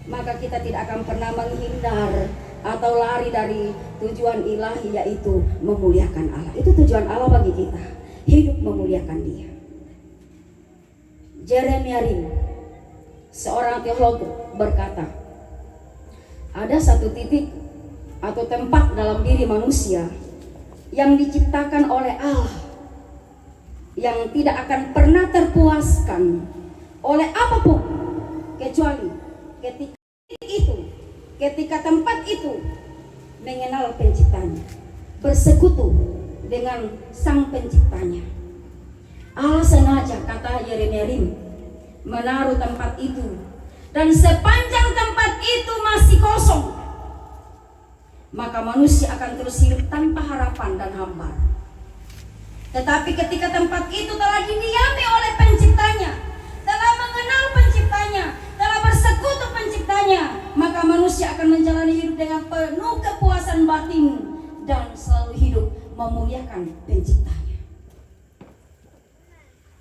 maka kita tidak akan pernah menghindar atau lari dari tujuan ilahi, yaitu memuliakan Allah. Itu tujuan Allah bagi kita, hidup memuliakan Dia. Jeremia Rim, seorang teolog, berkata, ada satu titik atau tempat dalam diri manusia yang diciptakan oleh Allah yang tidak akan pernah terpuaskan oleh apapun kecuali ketika tempat itu mengenal penciptanya, bersekutu dengan sang penciptanya. Allah sengaja, kata Yeremia Rim, menaruh tempat itu, dan sepanjang tempat itu masih kosong, maka manusia akan terus hidup tanpa harapan dan hambar. Tetapi ketika tempat itu telah didiami oleh penciptanya, telah mengenal penciptanya, telah bersekutu penciptanya, maka manusia akan menjalani hidup dengan penuh kepuasan batin dan selalu hidup memuliakan penciptanya.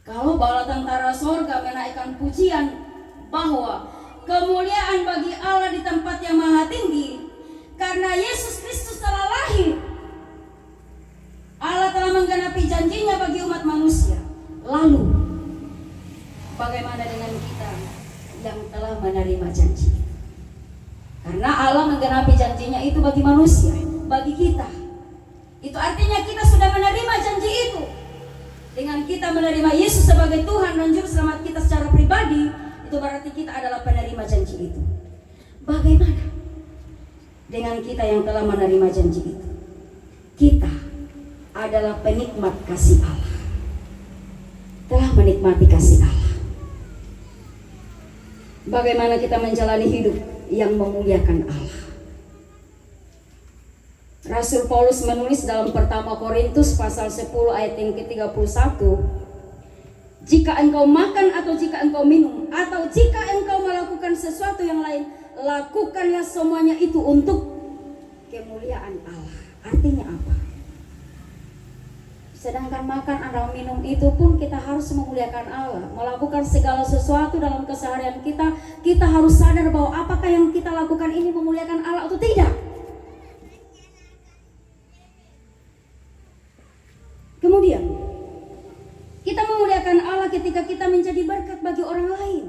Kalau bala tentara sorga menaikkan pujian bahwa kemuliaan bagi Allah di tempat yang maha tinggi. Karena Yesus Kristus telah lahir, Allah telah menggenapi janjinya bagi umat manusia. Lalu bagaimana dengan kita yang telah menerima janji? Karena Allah menggenapi janjinya itu bagi manusia, bagi kita. Itu artinya kita sudah menerima janji itu. Dengan kita menerima Yesus sebagai Tuhan dan Juru Selamat kita secara pribadi, itu berarti kita adalah penerima janji itu. Bagaimana dengan kita yang telah menerima janji itu? Kita adalah penikmat kasih Allah, telah menikmati kasih Allah. Bagaimana kita menjalani hidup yang memuliakan Allah? Rasul Paulus menulis dalam pertama Korintus pasal 10 ayat yang ke-31, jika engkau makan atau jika engkau minum atau jika engkau melakukan sesuatu yang lain, lakukanlah semuanya itu untuk kemuliaan Allah. Artinya apa? Sedangkan makan atau minum itu pun kita harus memuliakan Allah. Melakukan segala sesuatu dalam keseharian kita, kita harus sadar bahwa apakah yang kita lakukan ini memuliakan Allah atau tidak. Kemudian kita memuliakan Allah ketika kita menjadi berkat bagi orang lain,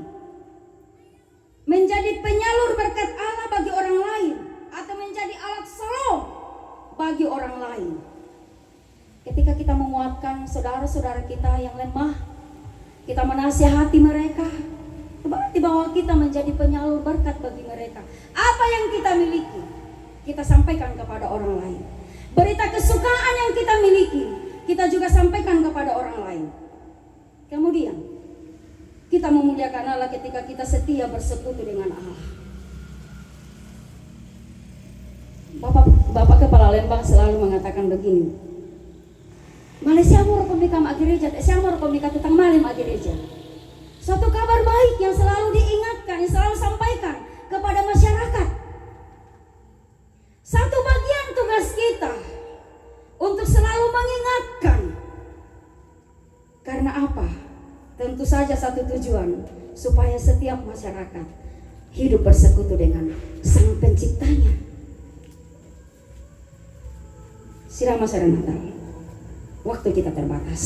menjadi penyalur berkat Allah bagi orang lain, atau menjadi alat shalom bagi orang lain. Ketika kita menguatkan saudara-saudara kita yang lemah, kita menasihati mereka, berarti bahwa kita menjadi penyalur berkat bagi mereka. Apa yang kita miliki, kita sampaikan kepada orang lain. Berita kesukaan yang kita miliki, kita juga sampaikan kepada orang lain. Kemudian kita memuliakan Allah ketika kita setia bersekutu dengan Allah. Bapak Kepala Lembang selalu mengatakan begini, Malaysia mau pemikam gereja, saya mau pemikam tentang malam gereja. Suatu kabar baik yang selalu diingatkan, yang selalu sampaikan kepada masyarakat. Satu bagian tugas kita untuk selalu mengingatkan. Karena apa? Tentu saja satu tujuan, supaya setiap masyarakat hidup bersekutu dengan Sang Penciptanya. Sirama Natal, waktu kita terbatas,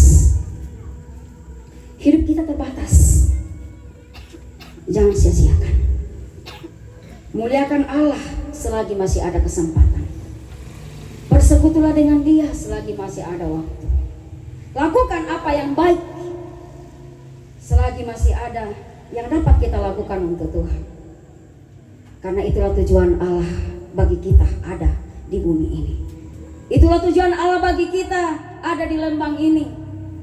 hidup kita terbatas. Jangan sia-siakan. Muliakan Allah selagi masih ada kesempatan. Bersekutulah dengan Dia selagi masih ada waktu. Lakukan apa yang baik selagi masih ada yang dapat kita lakukan untuk Tuhan. Karena itulah tujuan Allah bagi kita ada di bumi ini. Itulah tujuan Allah bagi kita ada di Lembang ini.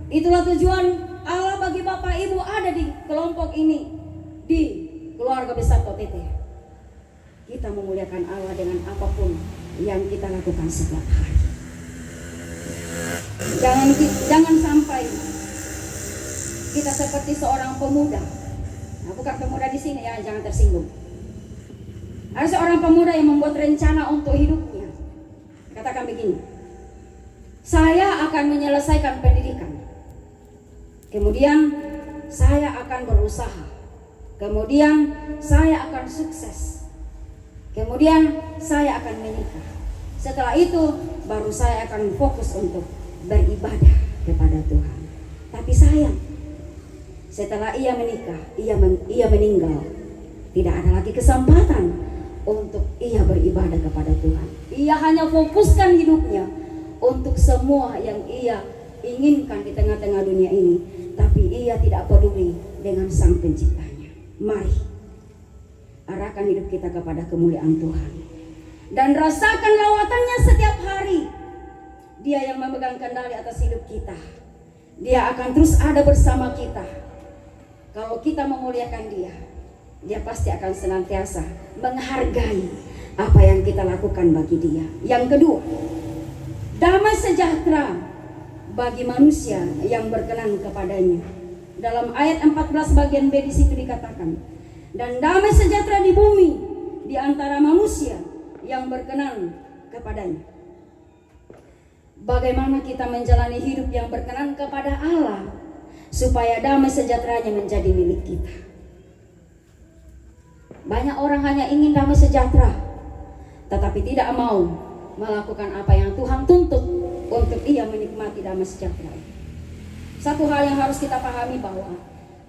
Itulah tujuan Allah bagi Bapak Ibu ada di kelompok ini, di keluarga besar Totete. Kita memuliakan Allah dengan apapun yang kita lakukan setiap hari. Jangan sampai kita seperti seorang pemuda. Nah, bukan pemuda di sini ya, jangan tersinggung. Ada seorang pemuda yang membuat rencana untuk hidupnya. Katakan begini, saya akan menyelesaikan pendidikan, kemudian saya akan berusaha, kemudian saya akan sukses, kemudian saya akan menikah. Setelah itu baru saya akan fokus untuk beribadah kepada Tuhan. Tapi sayang, setelah ia menikah, ia meninggal, tidak ada lagi kesempatan untuk ia beribadah kepada Tuhan. Ia hanya fokuskan hidupnya untuk semua yang ia inginkan di tengah-tengah dunia ini, tapi ia tidak peduli dengan Sang Penciptanya. Mari arahkan hidup kita kepada kemuliaan Tuhan dan rasakan lawatannya setiap hari. Dia yang memegang kendali atas hidup kita. Dia akan terus ada bersama kita. Kalau kita memuliakan Dia, Dia pasti akan senantiasa menghargai apa yang kita lakukan bagi Dia. Yang kedua, damai sejahtera bagi manusia yang berkenan kepadanya. Dalam ayat 14 bagian B di situ dikatakan, dan damai sejahtera di bumi di antara manusia yang berkenan kepadanya. Bagaimana kita menjalani hidup yang berkenan kepada Allah supaya damai sejahteranya menjadi milik kita. Banyak orang hanya ingin damai sejahtera, tetapi tidak mau melakukan apa yang Tuhan tuntut untuk ia menikmati damai sejahtera. Satu hal yang harus kita pahami bahwa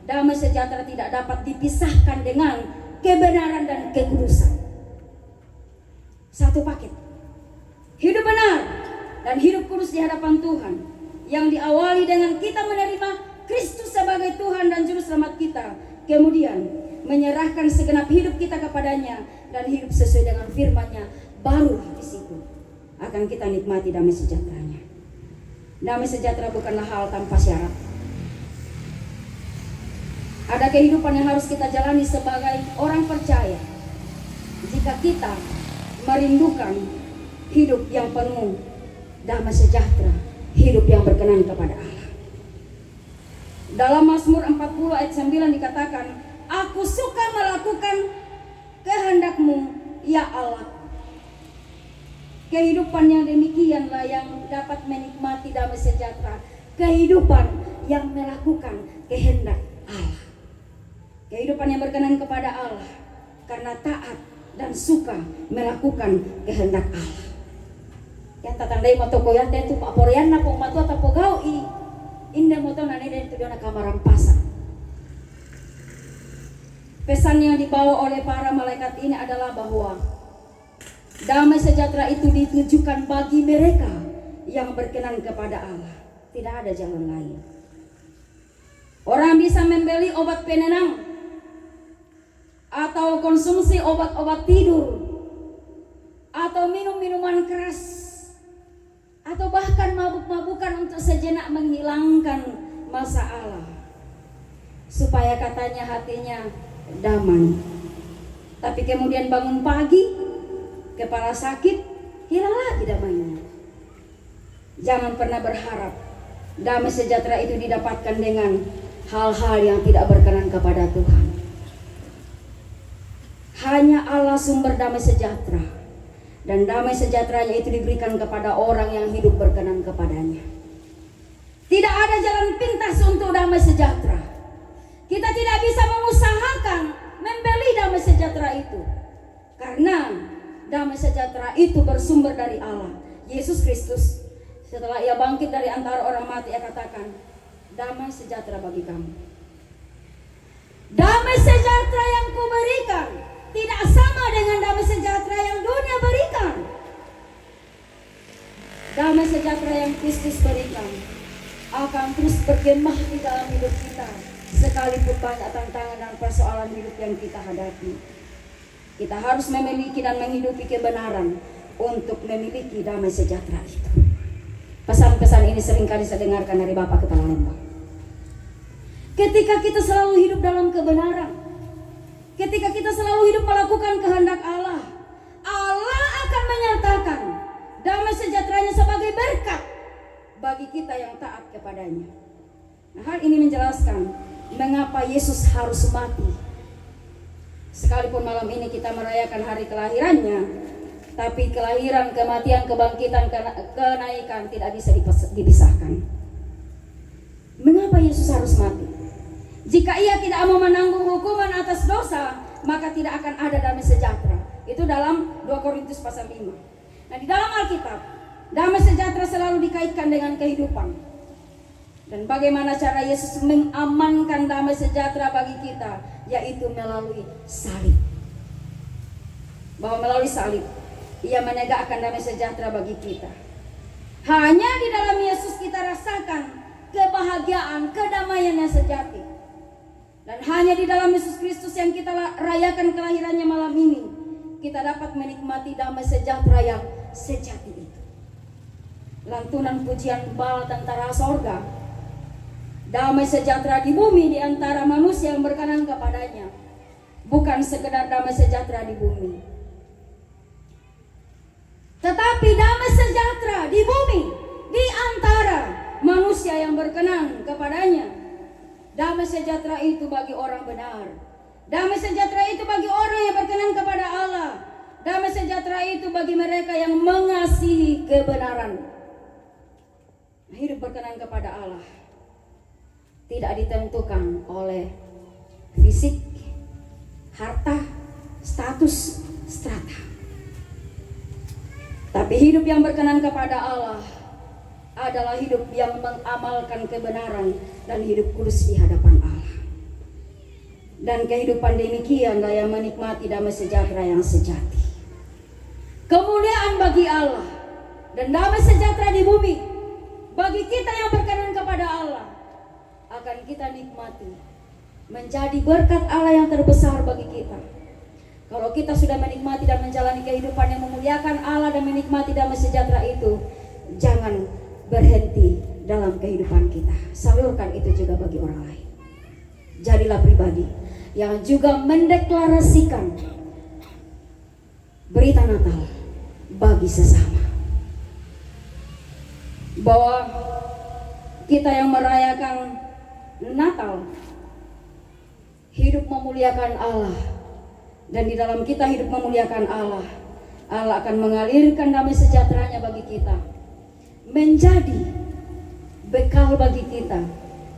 damai sejahtera tidak dapat dipisahkan dengan kebenaran dan kekudusan. Satu paket. Hidup benar dan hidup kudus di hadapan Tuhan yang diawali dengan kita menerima Kristus sebagai Tuhan dan Juru Selamat kita, kemudian menyerahkan segenap hidup kita kepadanya dan hidup sesuai dengan firman-Nya, baru di situ akan kita nikmati damai sejahteranya. Damai sejahtera bukanlah hal tanpa syarat. Ada kehidupan yang harus kita jalani sebagai orang percaya. Jika kita merindukan hidup yang penuh damai sejahtera, hidup yang berkenan kepada Allah. Dalam Mazmur 40 ayat 9 dikatakan, "Aku suka melakukan kehendak-Mu, ya Allah." Kehidupan yang demikianlah yang dapat menikmati damai sejahtera. Kehidupan yang melakukan kehendak Allah. Kehidupan yang berkenan kepada Allah karena taat dan suka melakukan kehendak Allah. Yang tatandai moto koyat itu Pak Porian na pong mato atau pogau inde moto nane dan itu na kamaran pasang. Pesan yang dibawa oleh para malaikat ini adalah bahwa damai sejahtera itu ditujukan bagi mereka yang berkenan kepada Allah. Tidak ada jalan lain. Orang bisa membeli obat penenang atau konsumsi obat-obat tidur atau minum minuman keras atau bahkan mabuk-mabukan untuk sejenak menghilangkan masalah supaya katanya hatinya damai. Tapi kemudian bangun pagi, kepala sakit, hilang lagi damainya. Jangan pernah berharap damai sejahtera itu didapatkan dengan hal-hal yang tidak berkenan kepada Tuhan. Hanya Allah sumber damai sejahtera. Dan damai sejahteranya itu diberikan kepada orang yang hidup berkenan kepadanya. Tidak ada jalan pintas untuk damai sejahtera. Kita tidak bisa mengusahakan membeli damai sejahtera itu. Karena damai sejahtera itu bersumber dari Allah. Yesus Kristus setelah ia bangkit dari antara orang mati, ia katakan, damai sejahtera bagi kamu. Damai sejahtera yang kuberikan tidak sama dengan damai sejahtera yang dunia berikan. Damai sejahtera yang Kristus berikan akan terus berkemah di dalam hidup kita, sekalipun banyak tantangan dan persoalan hidup yang kita hadapi. Kita harus memiliki dan menghidupi kebenaran untuk memiliki damai sejahtera itu. Pesan-pesan ini seringkali saya dengarkan dari Bapak Kepala Lembang. Ketika kita selalu hidup dalam kebenaran, ketika kita selalu hidup melakukan kehendak Allah, Allah akan menyatakan damai sejahteranya sebagai berkat bagi kita yang taat kepadanya. Nah, hal ini menjelaskan mengapa Yesus harus mati. Sekalipun malam ini kita merayakan hari kelahirannya, tapi kelahiran, kematian, kebangkitan, kenaikan tidak bisa dipisahkan. Mengapa Yesus harus mati? Jika ia tidak mau menanggung hukuman atas dosa, maka tidak akan ada damai sejahtera. Itu dalam 2 Korintus pasal 5. Nah, di dalam Alkitab, damai sejahtera selalu dikaitkan dengan kehidupan. Dan bagaimana cara Yesus mengamankan damai sejahtera bagi kita, yaitu melalui salib. Bahwa melalui salib, ia menegakkan damai sejahtera bagi kita. Hanya di dalam Yesus kita rasakan kebahagiaan, kedamaian yang sejati. Dan hanya di dalam Yesus Kristus yang kita rayakan kelahirannya malam ini, kita dapat menikmati damai sejahtera yang sejati itu. Lantunan pujian bala tentara sorga, damai sejahtera di bumi di antara manusia yang berkenan kepadanya, bukan sekedar damai sejahtera di bumi, tetapi damai sejahtera di bumi di antara manusia yang berkenan kepadanya. Damai sejahtera itu bagi orang benar. Damai sejahtera itu bagi orang yang berkenan kepada Allah. Damai sejahtera itu bagi mereka yang mengasihi kebenaran. Hidup berkenan kepada Allah tidak ditentukan oleh fisik, harta, status strata. Tapi hidup yang berkenan kepada Allah adalah hidup yang mengamalkan kebenaran dan hidup kudus di hadapan Allah. Dan kehidupan demikianlah yang menikmati damai sejahtera yang sejati. Kemuliaan bagi Allah dan damai sejahtera di bumi bagi kita yang berkenan kepada Allah akan kita nikmati, menjadi berkat Allah yang terbesar bagi kita. Kalau kita sudah menikmati dan menjalani kehidupan yang memuliakan Allah dan menikmati damai sejahtera itu, jangan berhenti dalam kehidupan kita. Salurkan itu juga bagi orang lain. Jadilah pribadi yang juga mendeklarasikan berita Natal bagi sesama. Bahwa kita yang merayakan Natal hidup memuliakan Allah, dan di dalam kita hidup memuliakan Allah, Allah akan mengalirkan damai sejahteranya bagi kita, menjadi bekal bagi kita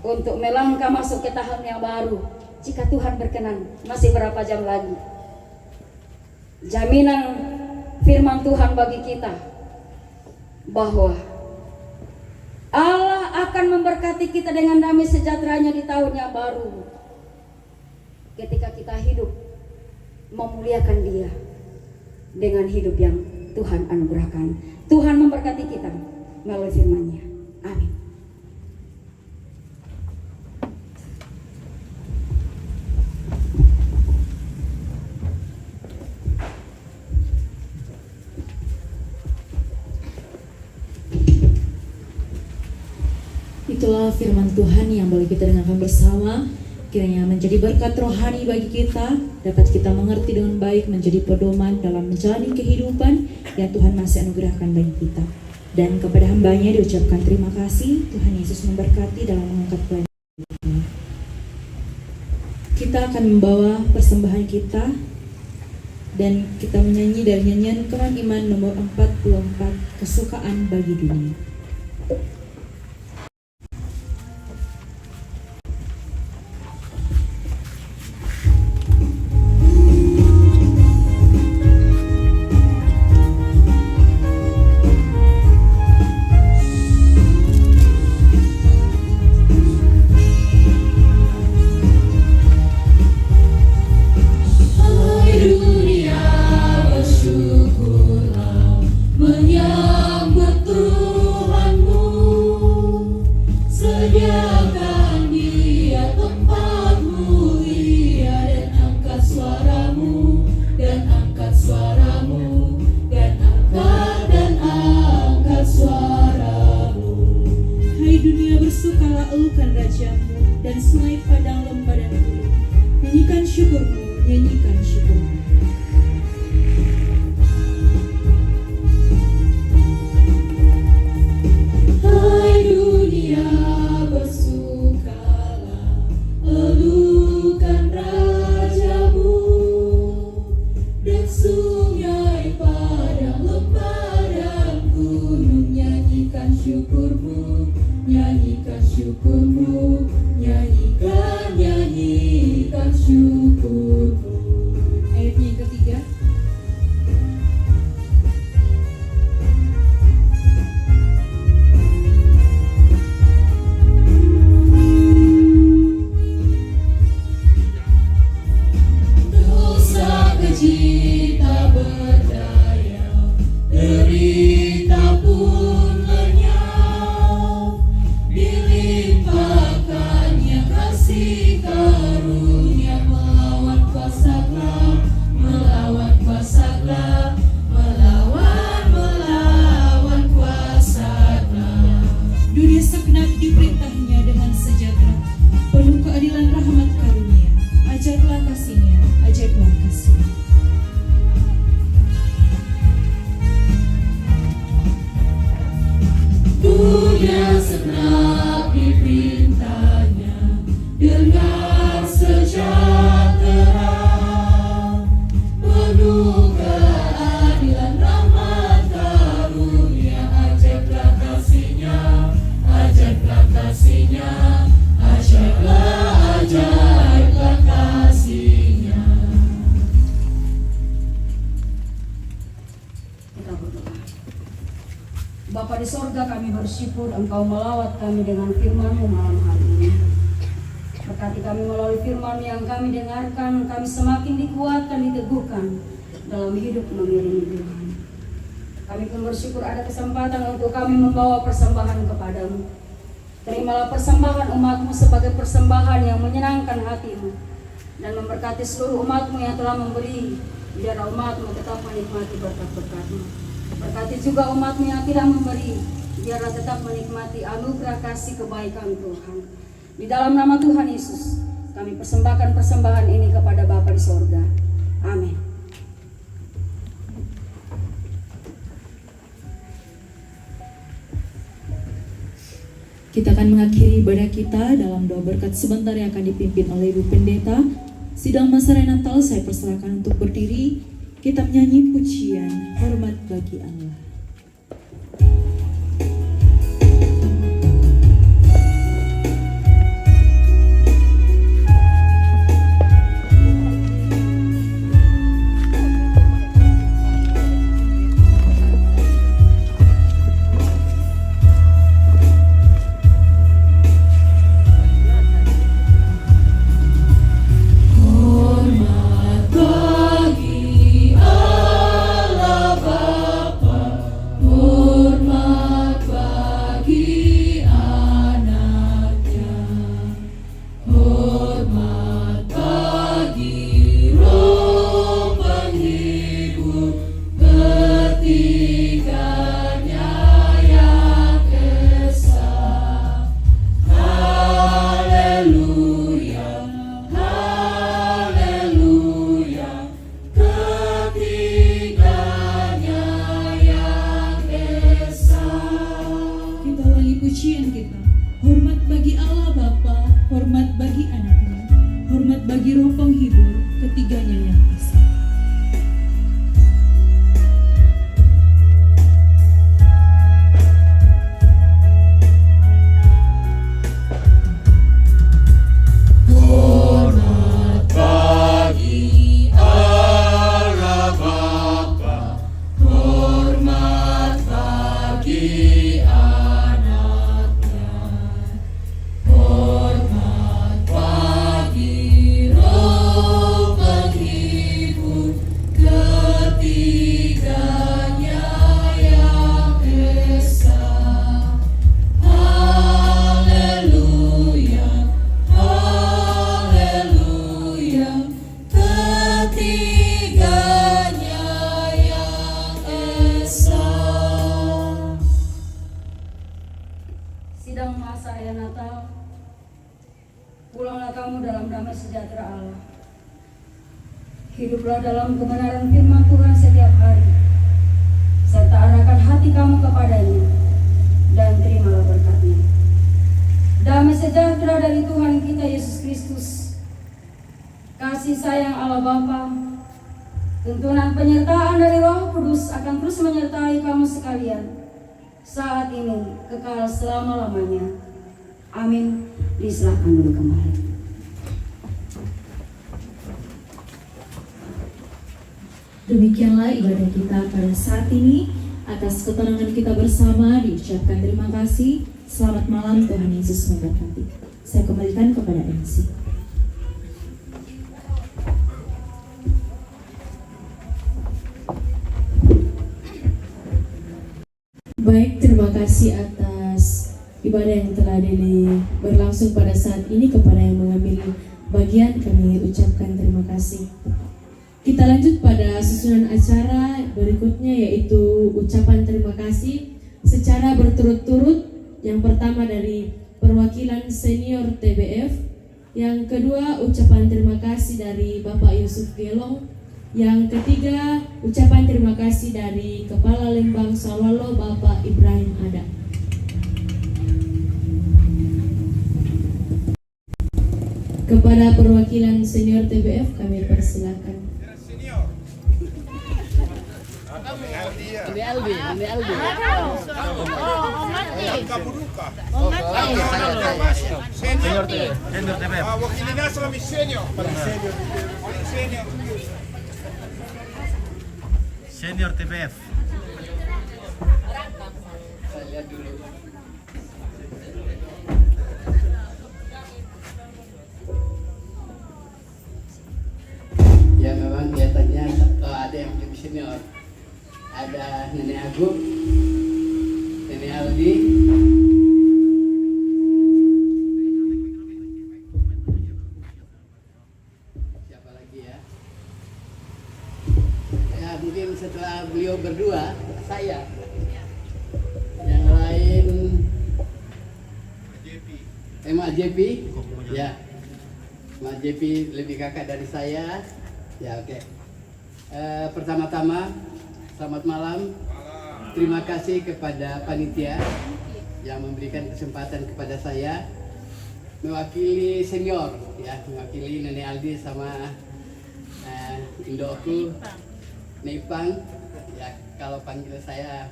untuk melangkah masuk ke tahun yang baru. Jika Tuhan berkenan, masih berapa jam lagi? Jaminan firman Tuhan bagi kita bahwa Allah akan memberkati kita dengan damai sejahteranya di tahun yang baru, ketika kita hidup memuliakan Dia dengan hidup yang Tuhan anugerahkan. Tuhan memberkati kita melalui firman-Nya. Amin. Itulah firman Tuhan yang boleh kita dengarkan bersama. Kiranya menjadi berkat rohani bagi kita, dapat kita mengerti dengan baik, menjadi pedoman dalam menjalani kehidupan yang Tuhan masih anugerahkan bagi kita. Dan kepada hambanya diucapkan terima kasih. Tuhan Yesus memberkati dalam mengangkat pelayanan ini. Kita akan membawa persembahan kita dan kita menyanyi dari nyanyian Keman Iman nomor 44, Kesukaan Bagi Dunia. di sorga, kami bersyukur Engkau melawat kami dengan firman-Mu malam hari ini. Berkati kami melalui firman yang kami dengarkan, kami semakin dikuatkan, diteguhkan dalam hidup mengiringi Tuhan. Kami pun bersyukur ada kesempatan untuk kami membawa persembahan kepadamu. Terimalah persembahan umat-Mu sebagai persembahan yang menyenangkan hati-Mu, dan memberkati seluruh umat-Mu yang telah memberi, biar umat-Mu tetap menikmati berkat-berkat-Mu. Berkati juga umat-Mu yang tidak memberi, biarlah tetap menikmati anugerah kasih kebaikan Tuhan. Di dalam nama Tuhan Yesus, kami persembahkan persembahan ini kepada Bapa di sorga. Amin. Kita akan mengakhiri ibadah kita dalam doa berkat sebentar yang akan dipimpin oleh Ibu Pendeta. Sidang Masarai Natal saya persilakan untuk berdiri. Kita menyanyi pujian Hormat Bagi Allah. Sidang masa ayah Natal, pulanglah kamu dalam damai sejahtera Allah. Hiduplah dalam kebenaran firman Tuhan setiap hari, serta arahkan hati kamu kepadanya, dan terimalah berkat-Nya. Damai sejahtera dari Tuhan kita Yesus Kristus, kasih sayang Allah Bapa, tuntunan penyertaan dari Roh Kudus akan terus menyertai kamu sekalian, saat ini, kekal selama-lamanya. Amin. Diserahkan dulu kembali. Demikianlah ibadah kita pada saat ini. Atas ketenangan kita bersama diucapkan terima kasih. Selamat malam, Tuhan Yesus memberkati. Saya kembalikan kepada MC. Baik, terima kasih atas ibadah yang telah berlangsung pada saat ini. Kepada yang mengambil bagian, kami ucapkan terima kasih. Kita lanjut pada susunan acara berikutnya, yaitu ucapan terima kasih secara berturut-turut. Yang pertama dari perwakilan senior TBF, yang kedua ucapan terima kasih dari Bapak Yusuf Gelong, yang ketiga ucapan terima kasih dari Kepala Lembang Sawalo Bapak Ibrahim Ada. Kepada perwakilan senior TBF kami persilakan. Senior TBF. Wakilnya selama senior. Senior TBF. lihat dulu. Ya memang kelihatannya ada yang lebih senior. Ada Nenek Agung, Nenek Aldi, siapa lagi ya? Ya mungkin setelah beliau berdua, saya. Yang lain, Mak JP, ya. Mak JP lebih kakak dari saya. Ya oke. Pertama-tama selamat malam. Terima kasih kepada panitia yang memberikan kesempatan kepada saya mewakili senior, ya, mewakili Nenek Aldi sama Indoku, Neipang. Ya kalau panggil saya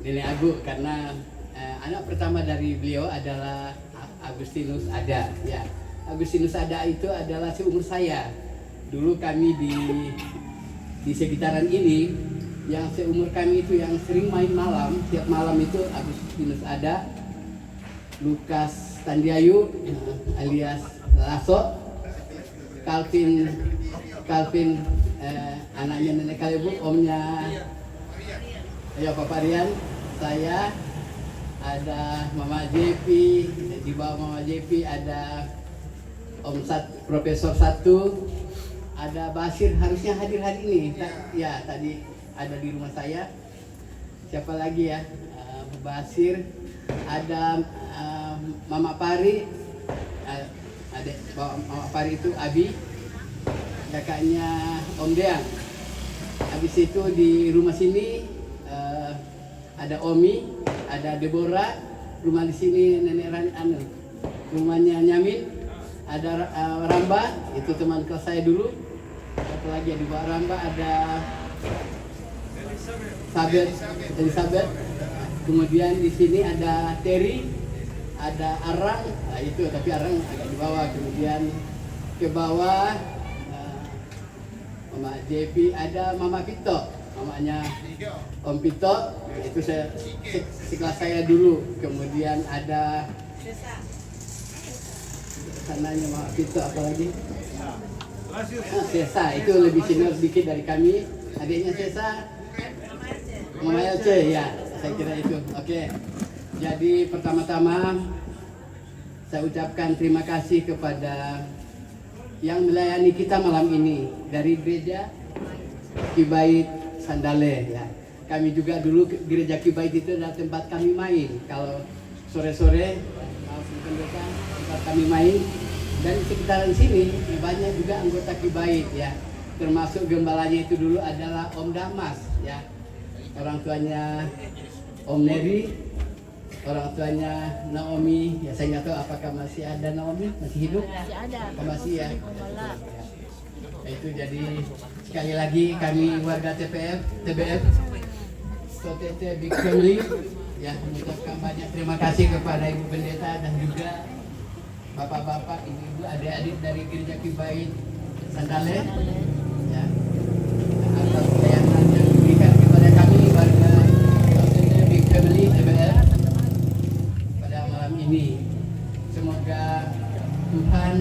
Nenek Agung karena anak pertama dari beliau adalah Agustinus Ada, ya. Agustinus Ada itu adalah seumur saya. Dulu kami di sekitaran ini, yang seumur kami itu yang sering main malam, tiap malam itu Agustinus Ada, Lukas Tandiayu alias Lasso, Calvin anaknya Nenek Kalebu, omnya ya Papa Rian, saya, ada Mama JP, di bawah Mama JP ada Profesor 1, ada Basir harusnya hadir hari ini, ya tadi ada di rumah saya. Siapa lagi ya? Basir, ada Mama Pari, ada Mama Pari itu Abi, kakaknya Om Deang. Habis itu di rumah sini ada Omi, ada Deborah, rumah di sini Nenek Rani, rumahnya Nyamin. Ada Ramba, itu teman kelas saya dulu. Satu lagi di bawah Ramba ada Elizabeth. Kemudian di sini ada Terry, ada Arang, nah itu tapi Arang agak di bawah. Kemudian ke bawah Mama JP, ada Mama Pito, mamanya Om Pito, itu sekelas saya dulu. Kemudian ada sananya Mama Pito, apa lagi? Sesa, itu lebih senior sedikit dari kami. Adiknya Sesa, Mama Elce, ya, saya kira itu. Oke. Jadi pertama-tama saya ucapkan terima kasih kepada yang melayani kita malam ini dari gereja Kibait Sandale, ya. Kami juga dulu gereja Kibait itu adalah tempat kami main. Kalau sore-sore tempat kami main, dan di sekitaran sini banyak juga anggota Kibait, ya. Termasuk gembalanya itu dulu adalah Om Damas, ya. Orang tuanya Om Neri, orang tuanya Naomi, ya saya nggak tahu apakah masih ada Naomi, masih hidup? Masih ada. Oh, masih ya. Itu jadi sekali lagi kami warga TBF, SOTT Big Family, ya, mengucapkan banyak terima kasih kepada Ibu Pendeta dan juga bapak-bapak, ibu-ibu, adik-adik dari Gereja Kibait Sandale, ya, atas pelayanan yang diberikan kepada kami warga SOTT Big Family TBF pada malam ini. Semoga Tuhan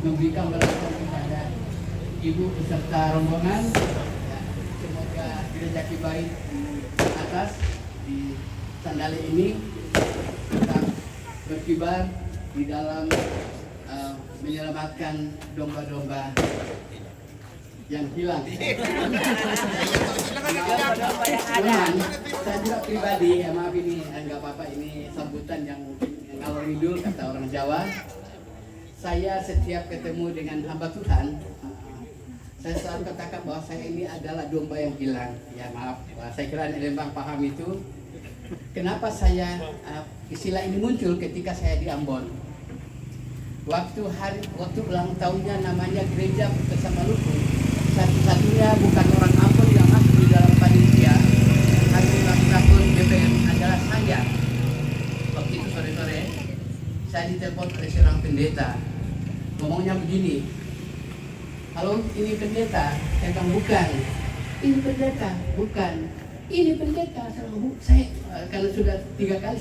memberikan berkat kepada ibu beserta rombongan, ya. Semoga Gereja Kibait atas di Sandale ini tetap berkibar di dalam menyelamatkan domba-domba yang hilang. Saya juga pribadi, ya maaf ini enggak apa-apa, ini sambutan yang ngalor ngidul kata orang Jawa. Saya setiap ketemu dengan hamba Tuhan, saya selalu katakan bahwa saya ini adalah domba yang hilang. Ya maaf, saya kira Lembang paham itu. Kenapa saya istilah ini muncul ketika saya di Ambon. Waktu ulang tahunnya namanya Gereja Bersama Luku, satu-satunya bukan orang Ambon yang masuk di dalam panitia hari ulang tahun BPM adalah saya. Waktu itu sore-sore saya ditelepon oleh seorang pendeta, ngomongnya begini, "Halo, ini pendeta." Saya bilang, "Bukan." "Ini pendeta." "Bukan." ini pendeta sama Bu. Saya karena sudah 3 kali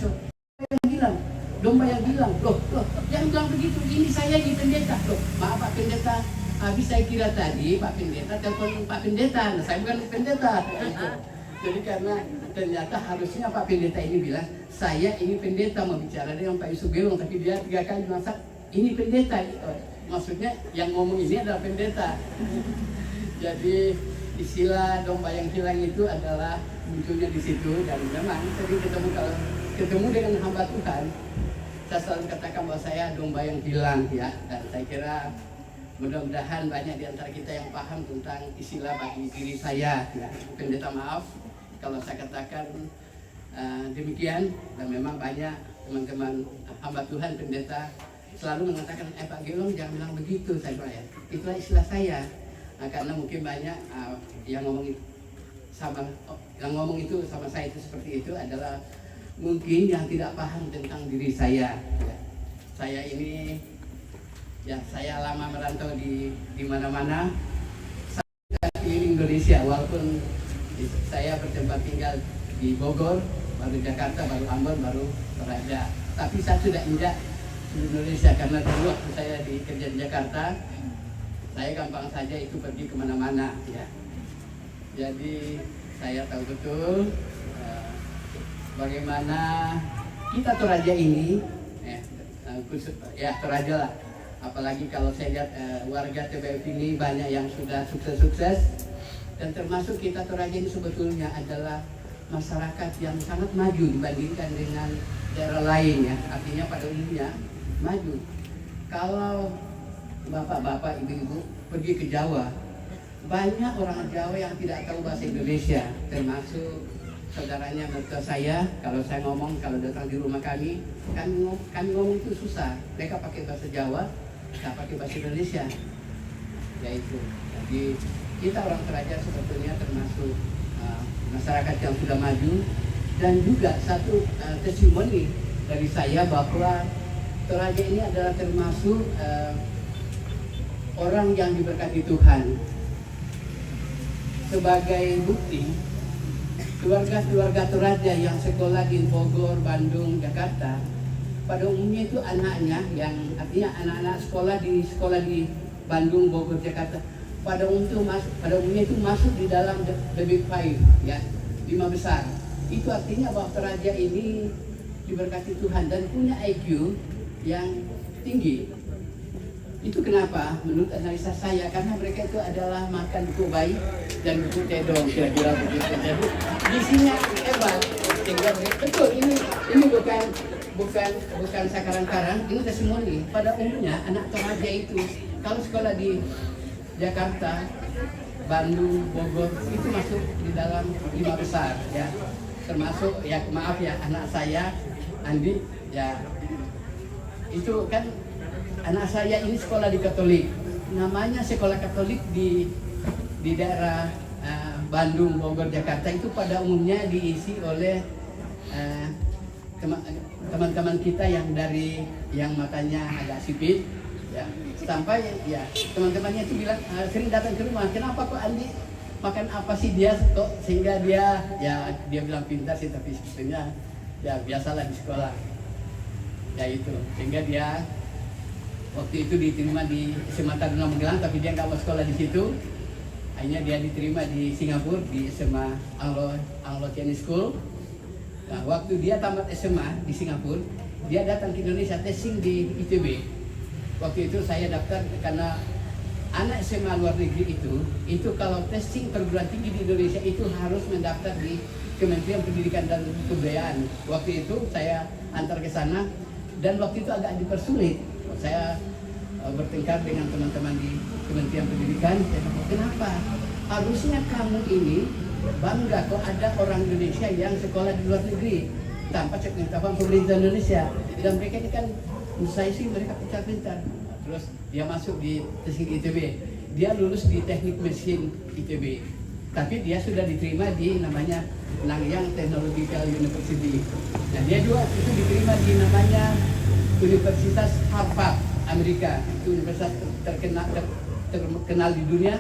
domba yang bilang, loh, jangan bilang begitu, ini saya di pendeta. Loh, maaf Pak Pendeta, habis saya kira tadi Pak Pendeta telepon Pak Pendeta, nah saya bukan pendeta. Jadi karena ternyata harusnya Pak Pendeta ini bilang, saya ini pendeta mau bicara dengan Pak Yusuf Gelong, tapi dia 3 kali masak, ini pendeta. Maksudnya yang ngomong ini adalah pendeta. Jadi istilah domba yang hilang itu adalah munculnya di situ, dan memang sering ketemu dengan hamba Tuhan, saya selalu katakan bahwa saya domba yang hilang ya. Dan saya kira mudah-mudahan banyak di antara kita yang paham tentang istilah bagi diri saya ya. Pendeta, maaf kalau saya katakan demikian, dan memang banyak teman-teman hamba Tuhan pendeta selalu mengatakan, Pak Gelong jangan bilang begitu, saya bilang ya, itulah istilah saya. Karena mungkin banyak yang ngomong itu sama saya itu seperti itu adalah mungkin yang tidak paham tentang diri saya. Ya. Saya ini ya, saya lama merantau di mana-mana. Saya keliling Indonesia, walaupun saya bertempat tinggal di Bogor, baru Jakarta, baru Ambon, baru Toraja. Tapi saya sudah injak di Indonesia karena dulu waktu saya kerja di Jakarta, saya gampang saja itu pergi kemana-mana ya. Jadi saya tahu betul bagaimana kita Toraja ini Toraja lah. Apalagi kalau saya lihat warga TBF ini banyak yang sudah sukses-sukses, dan termasuk kita Toraja ini sebetulnya adalah masyarakat yang sangat maju dibandingkan dengan daerah lain ya. Artinya pada umumnya maju. Kalau bapak-bapak, ibu-ibu pergi ke Jawa, banyak orang Jawa yang tidak tahu bahasa Indonesia, termasuk saudaranya mertua saya. Kalau saya ngomong, kalau datang di rumah kami ngomong itu susah. Mereka pakai bahasa Jawa, nggak pakai bahasa Indonesia. Yaitu, jadi kita orang Toraja sebetulnya termasuk masyarakat yang sudah maju, dan juga satu testimoni dari saya bahwa Toraja ini adalah termasuk orang yang diberkati Tuhan. Sebagai bukti, keluarga Toraja yang sekolah di Bogor, Bandung, Jakarta, pada umumnya itu anaknya, yang artinya anak-anak sekolah di Bandung, Bogor, Jakarta, pada umumnya itu masuk di dalam the big five ya, 5 besar. Itu artinya bahwa Toraja ini diberkati Tuhan dan punya IQ yang tinggi. Itu kenapa? Menurut analisa saya, karena mereka itu adalah makan buku bayi dan buku tedong, kira-kira begitu. Jadi isinya hebat. Sehingga betul, ini bukan sakarang-karang, ini testimoni. Pada umumnya anak Toraja itu kalau sekolah di Jakarta, Bandung, Bogor itu masuk di dalam 5 besar ya. Termasuk ya, maaf ya, anak saya Andi ya, itu kan anak saya ini sekolah di Katolik. Namanya sekolah Katolik di daerah Bandung, Bogor, Jakarta itu pada umumnya diisi oleh teman-teman kita yang matanya agak sipit ya. Sampai ya teman-temannya itu bilang sering datang ke rumah, kenapa kok Andi makan apa sih dia kok, sehingga dia bilang pintar sih, tapi sebetulnya ya biasalah di sekolah ya itu. Sehingga dia waktu itu diterima di SMA Taruna Magelang, tapi dia nggak mau sekolah di situ. Akhirnya dia diterima di Singapura di SMA Anglo Chinese School. Nah, waktu dia tamat SMA di Singapura, dia datang ke Indonesia testing di ITB. Waktu itu saya daftar karena anak SMA luar negeri itu kalau testing perguruan tinggi di Indonesia itu harus mendaftar di Kementerian Pendidikan dan Kebudayaan. Waktu itu saya antar ke sana, dan waktu itu agak dipersulit. Saya bertengkar dengan teman-teman di Kementerian Pendidikan. Saya bilang, kenapa? Harusnya kamu ini bangga kok ada orang Indonesia yang sekolah di luar negeri tanpa pengetahuan pemerintah Indonesia. Dan mereka ini kan, menurut saya sih mereka pintar-pintar. Terus dia masuk di testing ITB. Dia lulus di Teknik Mesin ITB. Tapi dia sudah diterima di namanya Nanyang Technological University. Nah, dia juga itu diterima di namanya Universitas Harvard Amerika, itu universitas terkenal di dunia,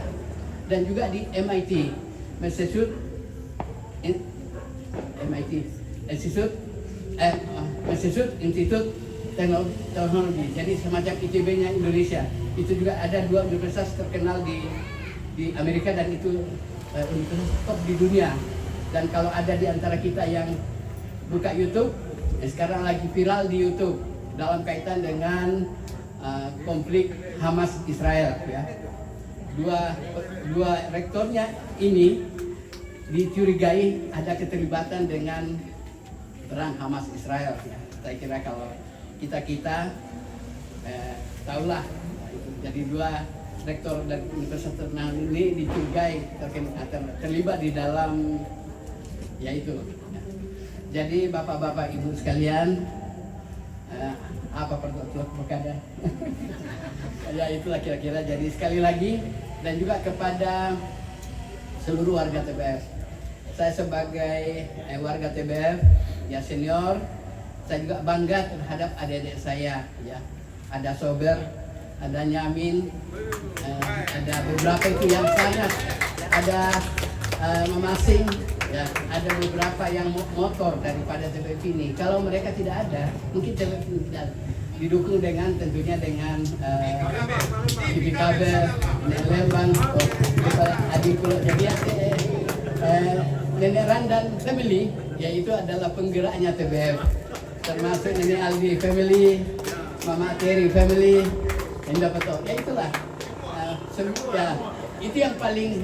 dan juga di MIT, Massachusetts MIT Institute Teknologi. Jadi semacam ITB-nya Indonesia. Itu juga ada 2 universitas terkenal di Amerika dan itu universitas top di dunia. Dan kalau ada di antara kita yang buka YouTube, sekarang lagi viral di YouTube dalam kaitan dengan konflik Hamas Israel ya. Dua rektornya ini dicurigai ada keterlibatan dengan perang Hamas Israel ya. Saya kira kalau kita tahulah jadi 2 rektor dari universitas terkenal ini dicurigai terlibat di dalam yaitu ya. Jadi bapak-bapak ibu sekalian apa perkara ya itulah kira-kira. Jadi sekali lagi dan juga kepada seluruh warga TBF, saya sebagai warga TBF ya senior, saya juga bangga terhadap adik-adik saya ya. Ada Sober, ada Nyamin, ada beberapa itu yang sangat, ada Memasing ya, ada beberapa yang motor daripada TBF ini. Kalau mereka tidak ada, mungkin TBF ini tidak didukung dengan tentunya dengan TV kabel, Lembang, adik pulau. Jadi Nenek Ran dan family, yaitu adalah penggeraknya TBF, termasuk Nenek Aldi family, Mama Terry family, Enda Petok. Ya itulah, ya itu yang paling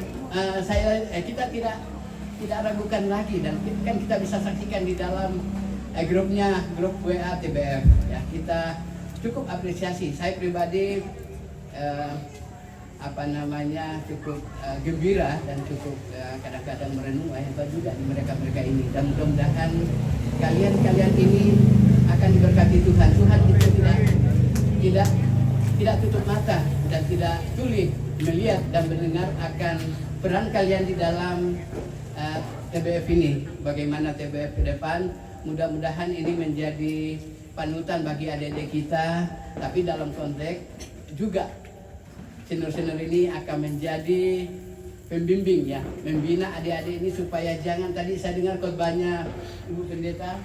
kita tidak ragukan lagi dan kan kita bisa saksikan di dalam grup WA TBF ya. Kita cukup apresiasi. Saya pribadi cukup gembira dan cukup kadang-kadang merenung hebat juga di mereka ini. Dan mudah-mudahan kalian ini akan diberkati Tuhan. Tuhan itu tidak tutup mata dan tidak tuli melihat dan mendengar akan peran kalian di dalam TBF ini. Bagaimana TBF ke depan, mudah-mudahan ini menjadi panutan bagi adik-adik kita, tapi dalam konteks juga senior-senior ini akan menjadi pembimbing ya, membina adik-adik ini supaya jangan, tadi saya dengar khotbahnya Ibu Pendeta,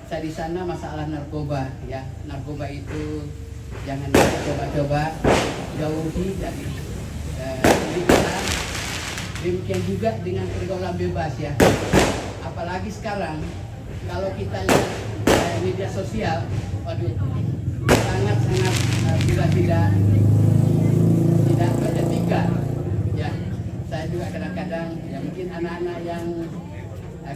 saya di sana masalah narkoba ya. Narkoba itu jangan coba-coba, jauhi dari kita. Demikian juga dengan pergaulan bebas ya. Apalagi sekarang kalau kita lihat media sosial, waduh, sangat-sangat tidak beretika ya. Saya juga kadang-kadang ya mungkin anak-anak yang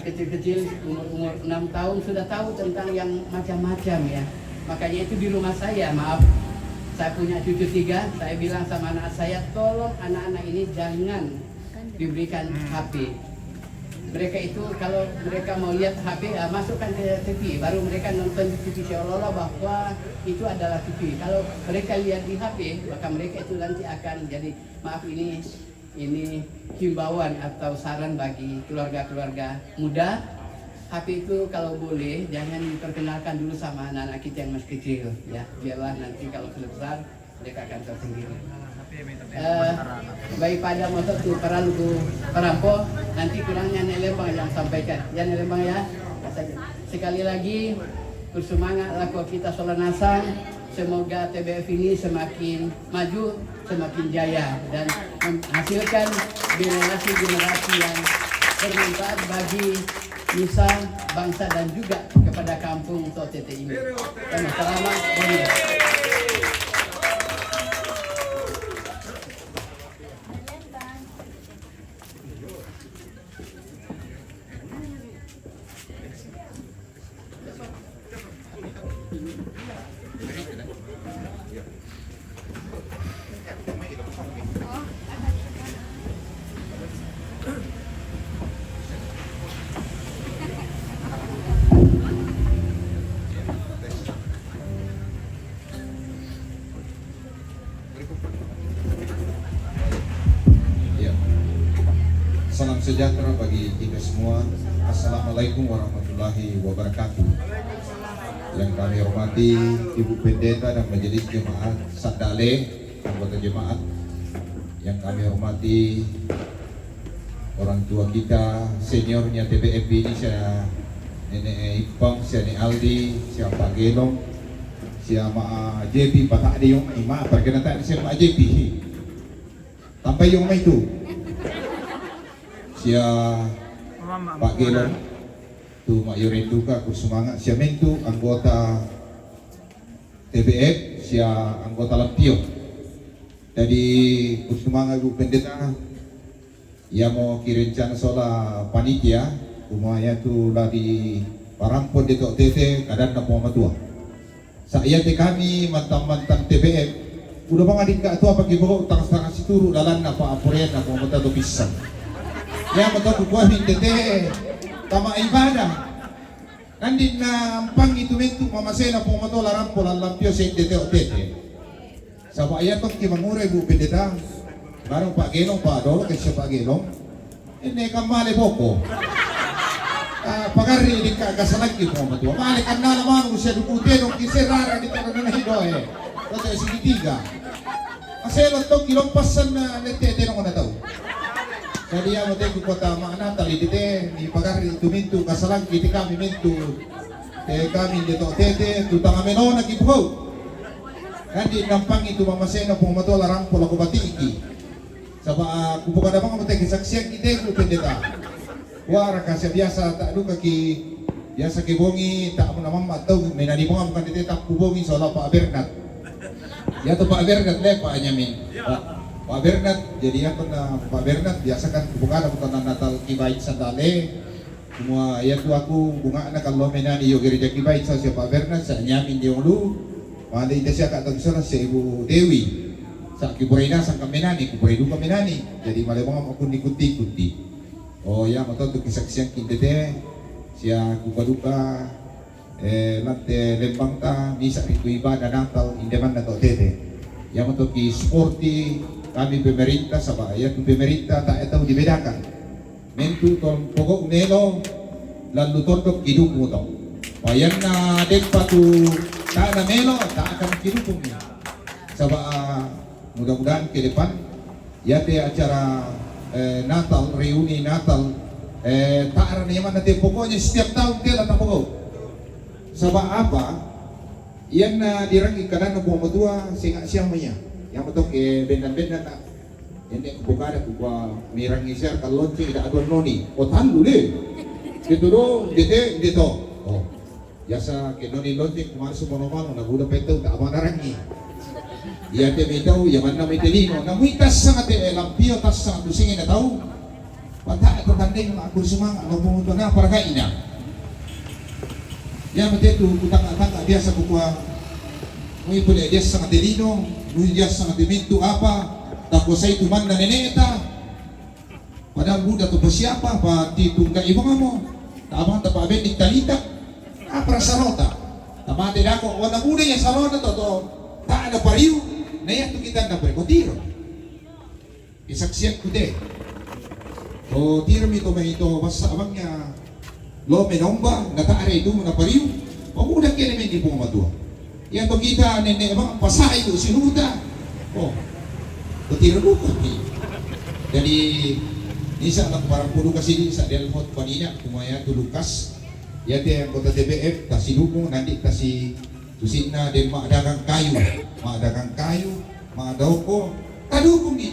kecil-kecil umur 6 tahun sudah tahu tentang yang macam-macam ya. Makanya itu di rumah saya, maaf, saya punya cucu 3, saya bilang sama anak saya, tolong anak-anak ini jangan diberikan HP. Mereka itu kalau mereka mau lihat HP, masukkan ke TV, baru mereka nonton di TV seolah-olah bahwa itu adalah TV. Kalau mereka lihat di HP, maka mereka itu nanti akan jadi, maaf ini himbauan atau saran bagi keluarga-keluarga muda. HP itu kalau boleh jangan diperkenalkan dulu sama anak-anak kita yang masih kecil ya. Biarlah nanti kalau sudah besar mereka akan tahu sendiri. Baik pada motor tu perampo nanti kurangnya Nelembang yang sampaikan ya. Nelembang ya, sekali lagi bersemangat laku kita Solanasang. Semoga TBF ini semakin maju, semakin jaya dan menghasilkan generasi-generasi yang bermanfaat bagi nusa, bangsa dan juga kepada kampung Totete ini. Assalamualaikum. Salam sejahtera bagi kita semua. Assalamualaikum warahmatullahi wabarakatuh. Yang kami hormati Ibu Pendeta dan Majelis Jemaat Sandale, anggota jemaat. Yang kami hormati orang tua kita, seniornya TPFB ini saya Nenek Ipang, saya Nenek Aldi, saya Pak Gelong, saya Mak JP, Pak Tak ada yung Mak, perkenalkan saya Mak JP. Tambah yung may itu. Saya Pak Gelong, tu Mak Yorenduka, Kursumangat, saya Mentu, anggota TPF, saya anggota Lampio. Jadi Kursumangat Bu Pendeta, ia mau kirimkan soal panitia, umumnya tu dari parampun di Tok Tete, kadang nak mau matua. Saya kami mantan TPF, udah bang adik kak tua pakai bawa tang si turu dalam apa apurian apa mau tu pisang. Ya betul kuah Tete, tama ibadah. Nanti nampang itu mentu mama saya nak mau matua larampo lampio saya Tok Tete. Sabak ayat tu kimangurai Bu Pendeta. Barang Pak Gelong, Pak Dolo, kasi Pak Gelong, ini kamali poko. Pagari di kasalagi po matua. Mali kan na naman siya dukutin ng kiserara di ka na nahido eh. Kasi sigitiga. Kasi lang itong kilongpasan na netete nung na tao. Jadi ya mati ko tama na tali dite ni pagari tumintu kasalang kiti kami mintu. Te kami dito tete tutang ameno na kipo. Kandi nampang itu mamasena po matua larang pola ko batiki. Saba kubuka na mga matay saksiyan kita ko Pendeta. Wara kasi biasa tak duka ki biasa ki bongi tak mo naman mataw may nanibong ang kandidat tak kubongi soal Pak Bernat. Ya to Pak Bernat le Pak Nyamin. Pak Bernat jadi apa na Pak Bernat biasa kan kubuka na bukan Natal kibait sandale. Semua ya tu aku bunga na kalau menani yo gereja kibait sa Pak Bernat sa Nyamin di lu. Mali ite siya ka tagisora si Ibu Dewi. Sa kiburay na sa kaminani, kiburay doon kaminani. Jadi malamang ako nikuti-kuti. O ya, matod kisaksiyang kindete. Siya kukaduka, lante lembang ta, misa rito iba na natal, indeman na to tete. Ya matod ki sporty, kami pemerintah sa bayan, kung pemerintah ta etaw dibedakan. Mentu tong pokok nelo, lalu tondok kidung mo to. Bayan na din pa tu, ta na melo, ta akan kidung niya. Sa mudah-mudahan ke depan ya te acara Natal, reuni Natal tak ada nyaman nanti pokoknya setiap tahun dia datang pokok sebab apa yang dirangi kanan buang matua sehingga siamanya yang betul ke benda-benda tak yang dia kebuka ada kuba mirangi share kalau tidak ada noni otan dulu itu do dete oh biasa ke noni lonti kemarin semua normal na budak petu tak apa narangi. Ya te medau ya mana metelino na muitas sangat lampio tas sangat tusingin na tahu pata ko tanding aku semang ano pumunta na para kaina ya mate tu kutang-tang biasa ko kwa muy pula dia sangat delino muy dia sangat dimintu apa tapos ay tuman na neneta padahal buda to siapa pa titungga ibo mo tabang tapa ben talita para sarota tamate dako wala buda ya sarota to tak ada pariu na yan to kita na prekotiro. Isaksiyan ko de. O tiro mi to may ito basta abang niya lo menomba nataare ito na pariu. O muna kaya naman di po matua. Yan to kita nene abang pasay ito sinuda. O tiro ko ko. Jadi isa lang parang puno kasi sa Delhot kanina kumaya to Lucas. Yate ang kota TPF kasi lukong nanti kasi tusin na din maadagang kayu, maadauko, kadukong di.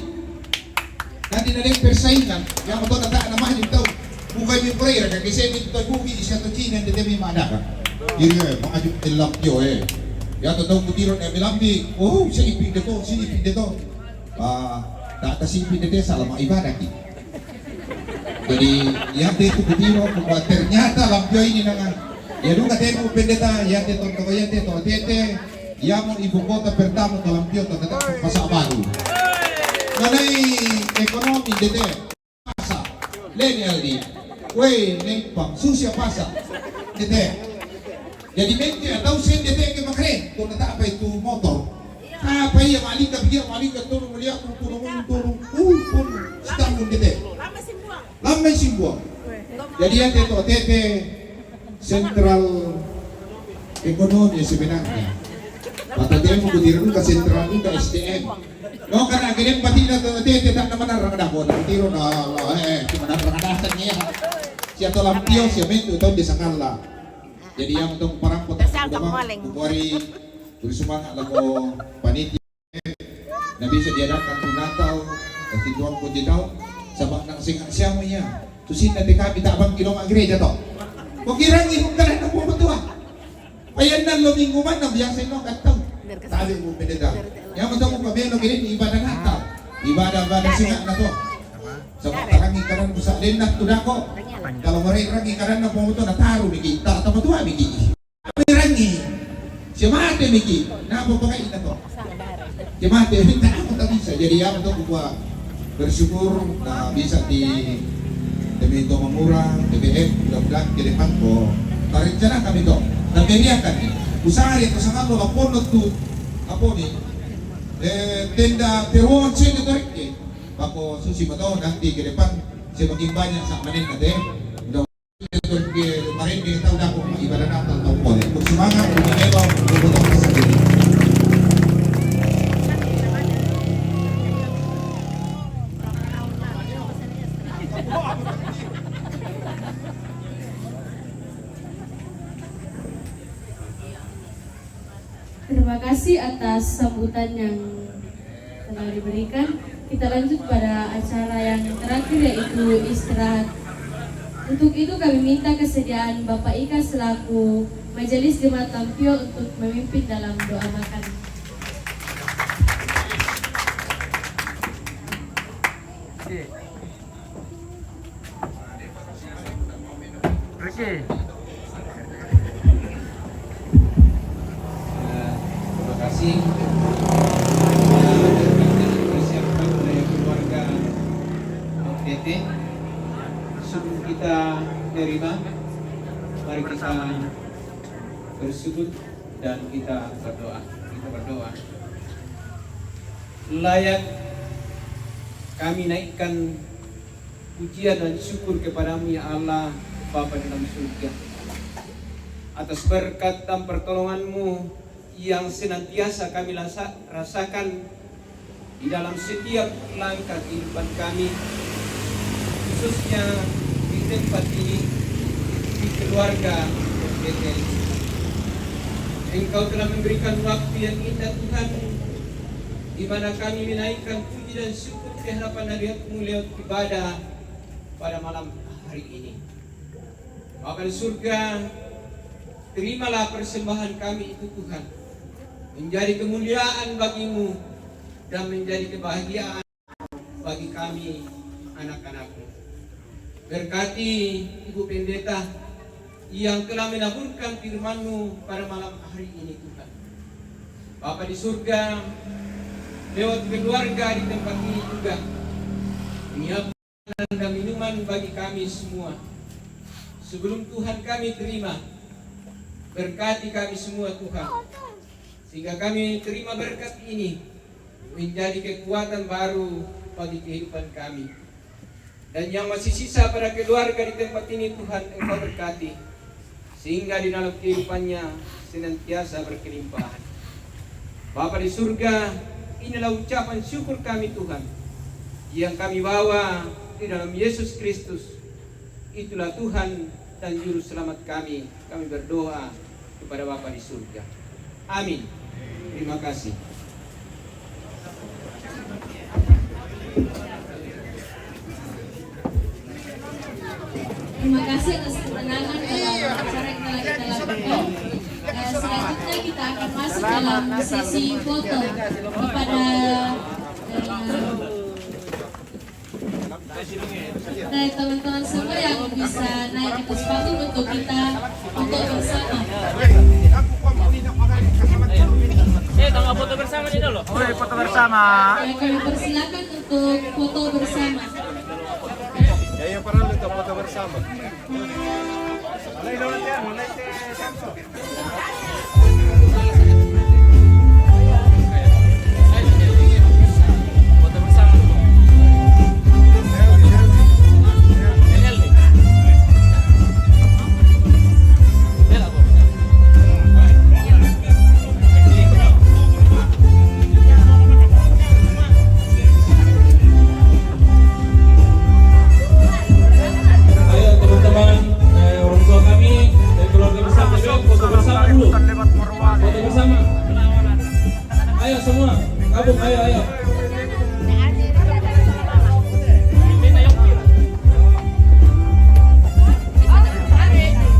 Nanti na rin persaingan, yang mo to nataan naman yung tao. Bukay mo prayer, kasi dito tayo buki, isya to chinan, dito may maadagang. Yun nga, mga ilapyo eh. Yato daw kutiron eh, milambi, oh, siya ipin dito. Tatasipin dito sa alam mga ibadah. Jadi, yan dito kutiro, kung ternyata lampyo ini na nga, ya nunca tengo pendeta, ya te tonto ya te tete, ya mo ibu kota pertama dalam pio tata pasar baru. Mengenai ekonomi dete pasar, leni aldi, weh nempang susia pasar dete. Jadi menti atau sen dete ke makre, tuh nata apa itu motor. Apa iya malika pikir malika turun melihat turun, setahun dete. Lama simbuang. Jadi ya tete sentral ekonomi sebenarnya. Patutnya mau berdiri ke sentral itu SDM. No karena gini pati na tete tak naman ang rangadako na tiro na cuma na rangadasan niya. Siya to lampio siya mento ito di sakala. Jadi yang untuk parang potak kuwari bersemangat lagu panitia na bisa diadakan tu Natal kasi tuang po dito sabak nang singa siya mo niya. Susin na kami tabang kilong ang gereja to. Kung kirang ihong ka rin ang pumatua. Ayan na luminggo man ang biyang sa inyo kataw. Sabi mo pineda. Yang betul mo pabelo gini ibadah Natal. Ibadah singa na to. Sabak tarang ikaran mo sa din na tudako. Kalau mereka rangi ikaran na pumatua na taro miki. Tak tamatua miki. Tapi rangi. Siya mati miki. Napapakain na to. Siya mati. Hindi ako tak bisa. Jadi yang betul gua bersyukur na bisa di demi itu memurang, DBM, mudah-mudahan ke depan ko. Rencana kami to, naberiakan nih. Usaha itu sangat lo lapon tu, apa nih? Tenda teruan sini tarik nih. Ako susi mato nanti ke depan semakin banyak sama nih nanti. Udah kemarin kita tahu dah kok ibadah Natal tahun boleh. Bersemangat untuk kita untuk sendiri. Terima kasih atas sambutan yang telah diberikan. Kita lanjut pada acara yang terakhir yaitu istirahat. Untuk itu kami minta kesediaan Bapak Ika selaku Majelis Jemaat Tampil untuk memimpin dalam doa makan. Terima kasih. Persiapkan oleh keluarga Tete. Sebelum kita terima, mari kita bersyukur dan kita berdoa. Layak kami naikkan pujian dan syukur kepadamu ya Allah Bapa dalam surga, atas berkat dan pertolonganmu yang senantiasa kami rasakan di dalam setiap langkah kehidupan kami, khususnya di tempat ini, di keluarga Bethel. Engkau telah memberikan waktu yang indah Tuhan, di mana kami menaikkan puji dan syukur di hadapan hadirat-Mu lewat ibadah pada malam hari ini. Bapa di surga, terimalah persembahan kami itu Tuhan, menjadi kemuliaan bagi-Mu dan menjadi kebahagiaan bagi kami anak-anak-Mu. Berkati Ibu Pendeta yang telah menaburkan firman-Mu pada malam hari ini Tuhan. Bapa di surga, lewat keluarga di tempat ini juga menyiapkan makanan dan minuman bagi kami semua. Sebelum Tuhan kami terima, berkati kami semua Tuhan, sehingga kami terima berkat ini menjadi kekuatan baru bagi kehidupan kami. Dan yang masih sisa pada keluarga di tempat ini Tuhan Engkau berkati, sehingga di dalam kehidupannya senantiasa berkelimpahan. Bapa di surga, inilah ucapan syukur kami Tuhan yang kami bawa di dalam Yesus Kristus. Itulah Tuhan dan Juru Selamat kami. Kami berdoa kepada Bapa di surga. Amin. Terima kasih. Terima kasih atas ketenangan dalam acara yang telah kita lakukan. Selanjutnya kita akan masuk dalam sesi foto kepada dari teman-teman semua yang bisa naik ke atas panggung untuk kita foto bersama. Foto bersama nih dulu. Oh, foto bersama. Kami persilakan untuk foto bersama. Ya, para untuk foto bersama. Gabung, ayo.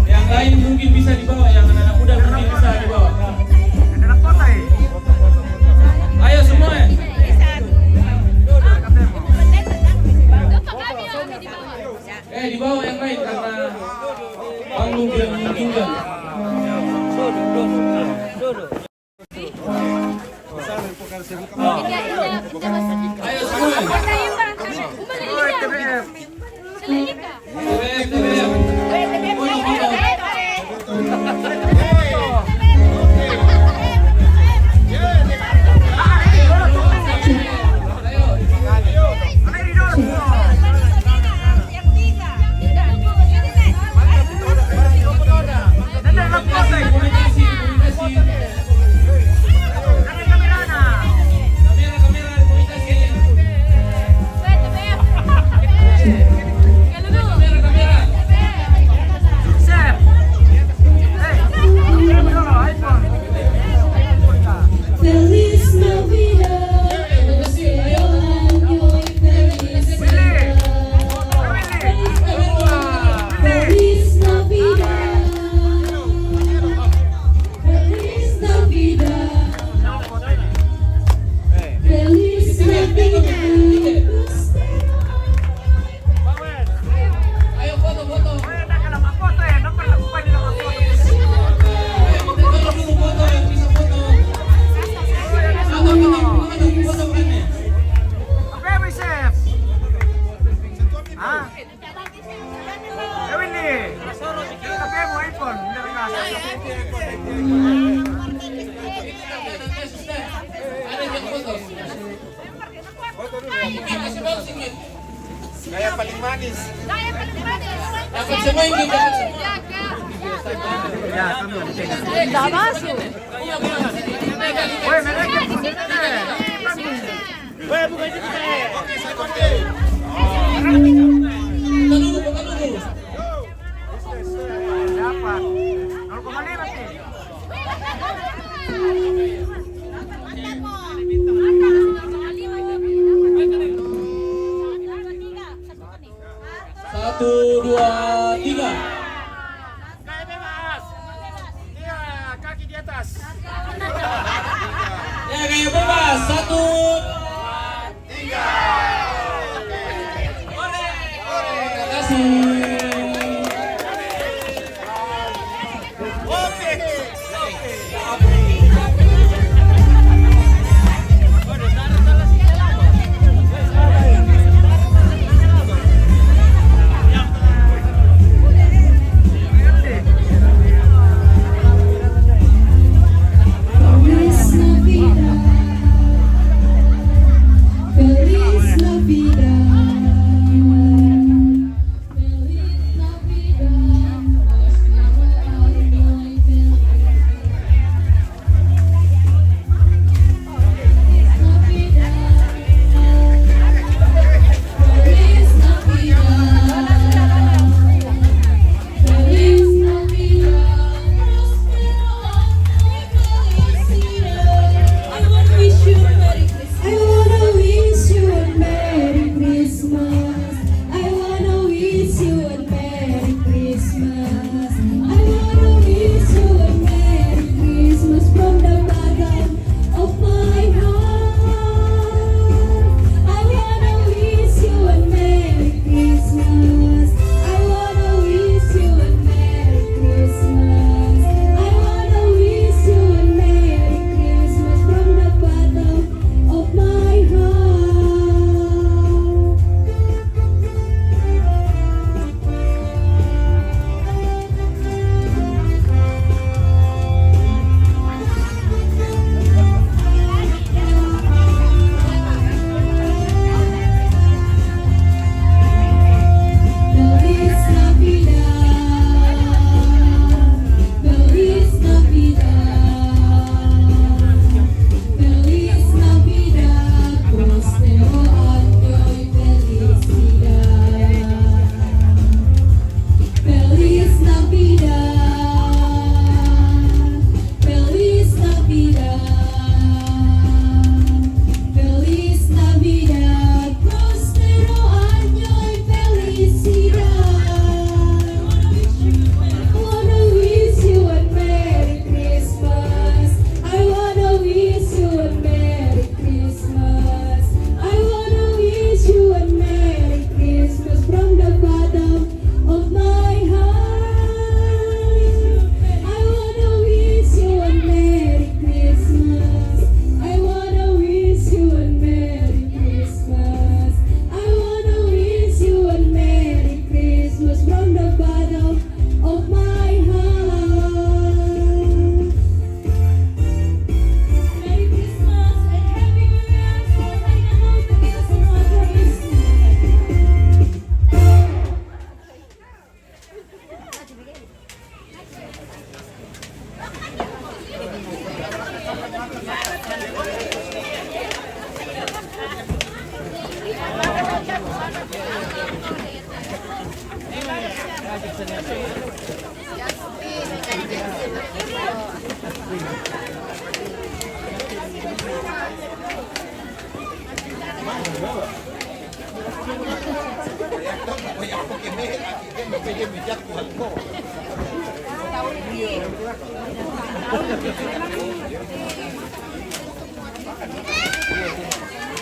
Yang lain mungkin bisa dibawa, yang anak muda mungkin bisa dibawa. Ayo semua. Dibawa yang lain karena panggung tidak memungkinkan. Ayo semua. Feliz Navidad, el año y felicidad. Feliz Navidad, Feliz Navidad, Feliz Navidad. Ayo foto. Gaya paling manis. Dapat semua ini, dapat semua. Satu, dua, tiga. Gaya bebas. Iya, kaki di atas. Ya, gaya bebas. Satu, Tiga. terima kasih. Feliz Navidad, Feliz Navidad, Feliz Navidad, prospero año y felicidad.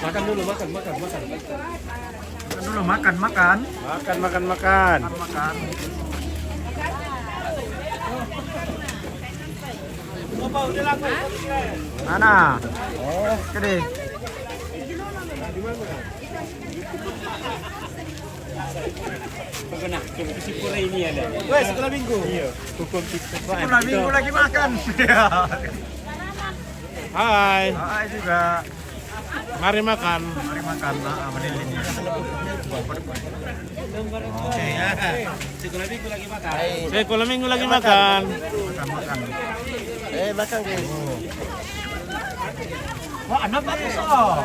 Makan dulu, makan. Dulu makan. Makan. Mana? Oh, gede. Wes, sekolah minggu. Iya. Sekolah minggu lagi makan. Hai. Hai juga. Mari makan. Nah, ini. Oke, ya. Sekolah minggu lagi makan. Makan. Makan guys. Wah, anak bagus oh.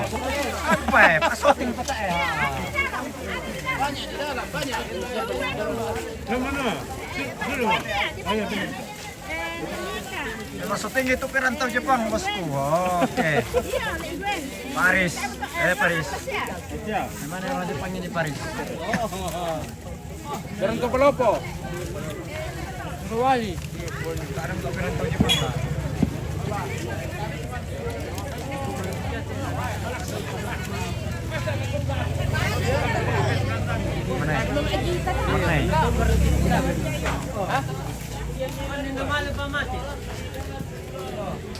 Apa ya? Pasoting pata ya. Yang mana? Dulu. Ayo dulu. Pasoting itu perantau Jepang, bosku. Oke. Paris. Paris. Mana orang Jepangnya di Paris? Perantau Pelopo. Hawaii. Sekarang ke perantau Jepang lah.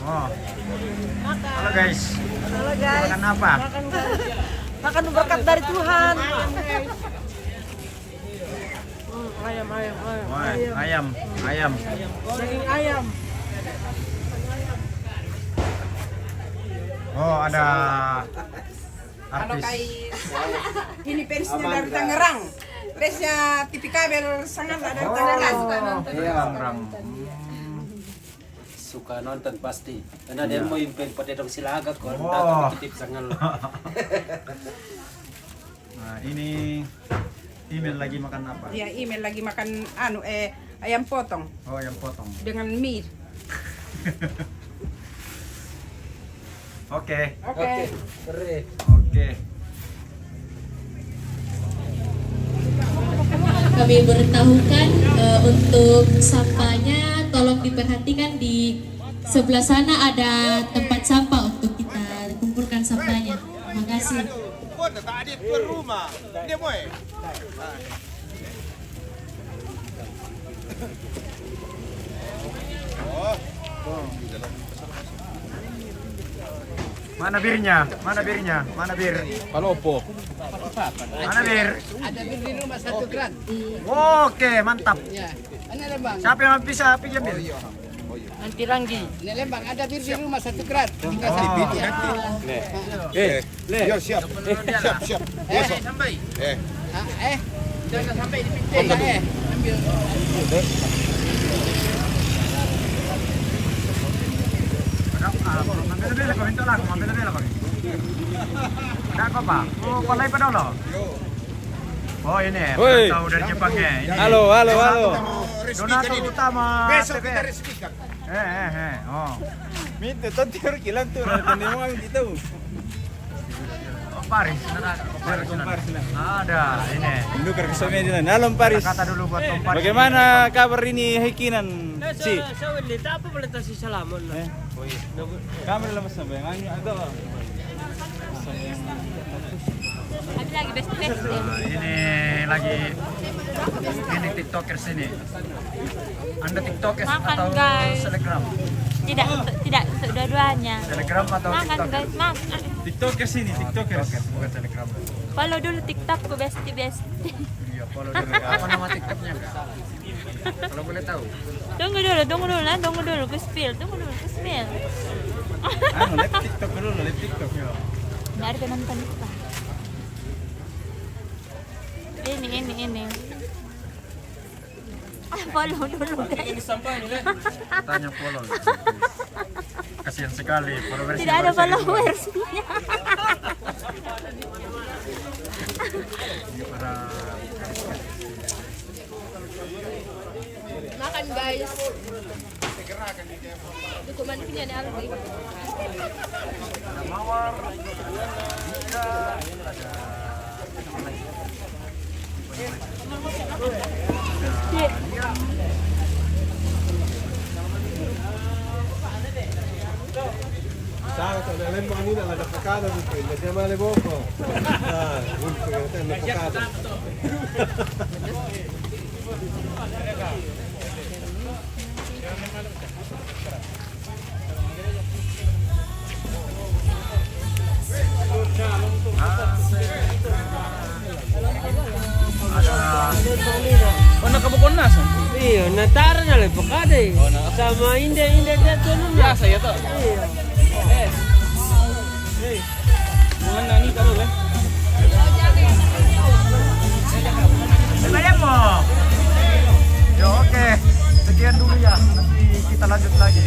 Oh. Halo guys. Makan apa? Makan berkat dari Tuhan. Ayam. Daging ayam. Oh, ada artis. Ini persnya dari Tangerang. Persnya TV kabel sangat dari Tangerang. Tangerang. Suka nonton pasti. Karena dia mau impen pada dong silaga kalau Oh. datang titip sangal. Nah, ini email lagi makan apa? Ya, email lagi makan ayam potong Oh, yang potong. dengan mie. Oke. Keren. Oke. Kami beritahukan untuk sampahnya tolong diperhatikan di sebelah sana ada tempat sampah untuk kita kumpulkan sampahnya. Terima kasih. Tadi tuan rumah. Dia boy. Mana birnya? Mana bir? Palopo. Mana bir? Ada bir di rumah 1 gram. Oke, mantap. Ya. Mana Lembang? Siapa yang bisa pinjam bir? Nanti Ranggi. Ini Lembang ada bir di rumah 1 gram. Siap. Sampai. Jangan sampai di pintu. Ambil. Ambil bela kau minta lah, ambil bela kau. Ada apa pak? Oh, palai pada lo. Oh ini, tahu dari Jepangnya. Ini. Halo. Donatur utama. Besok kita TPR. resmikan. Oh. Minta tontir kilang tuh. Nanti mau gitu. Oh, Paris. Ada ini. Nukar ke sana di dalam Paris. Kata dulu buat Om Paris. Bagaimana kabar ini Hekinan? Si. Apa boleh kasih salaman? Kamera lemas na ba? Ada ba? Lagi best. Ini tiktokers ini. Anda tiktokers Makan, atau guys. selebgram? Tidak untuk dua-duanya. Selebgram atau Makan tiktokers? guys, makan. TikTokers ini, TikTokers. Bukan selebgram. Follow dulu TikTokku besti. Iya, follow dulu. Apa nama tiktoknya? Kalau boleh tahu. Tunggu dulu, ku spill. Live TikTok dulu, live TikTok. Nggak ada penonton kita. Ini. Follow dulu guys. Tanya follow. Kasih kasihan sekali. Tidak ada followersnya. Makan guys. Dukuman punya nih Aldi. Ada mawar, ada Sangat ada lemah ini ada pekada mungkin. Jadi mana boko? Nah, untuk yang ada pekada. Mana kabukon na sa? Iya, natara na lang pagkada eh. Sama hindi dito nun. Biasa ya to. Bukan nani kalau kan? Saya mau. Ya oke, sekian dulu ya. Nanti kita lanjut lagi.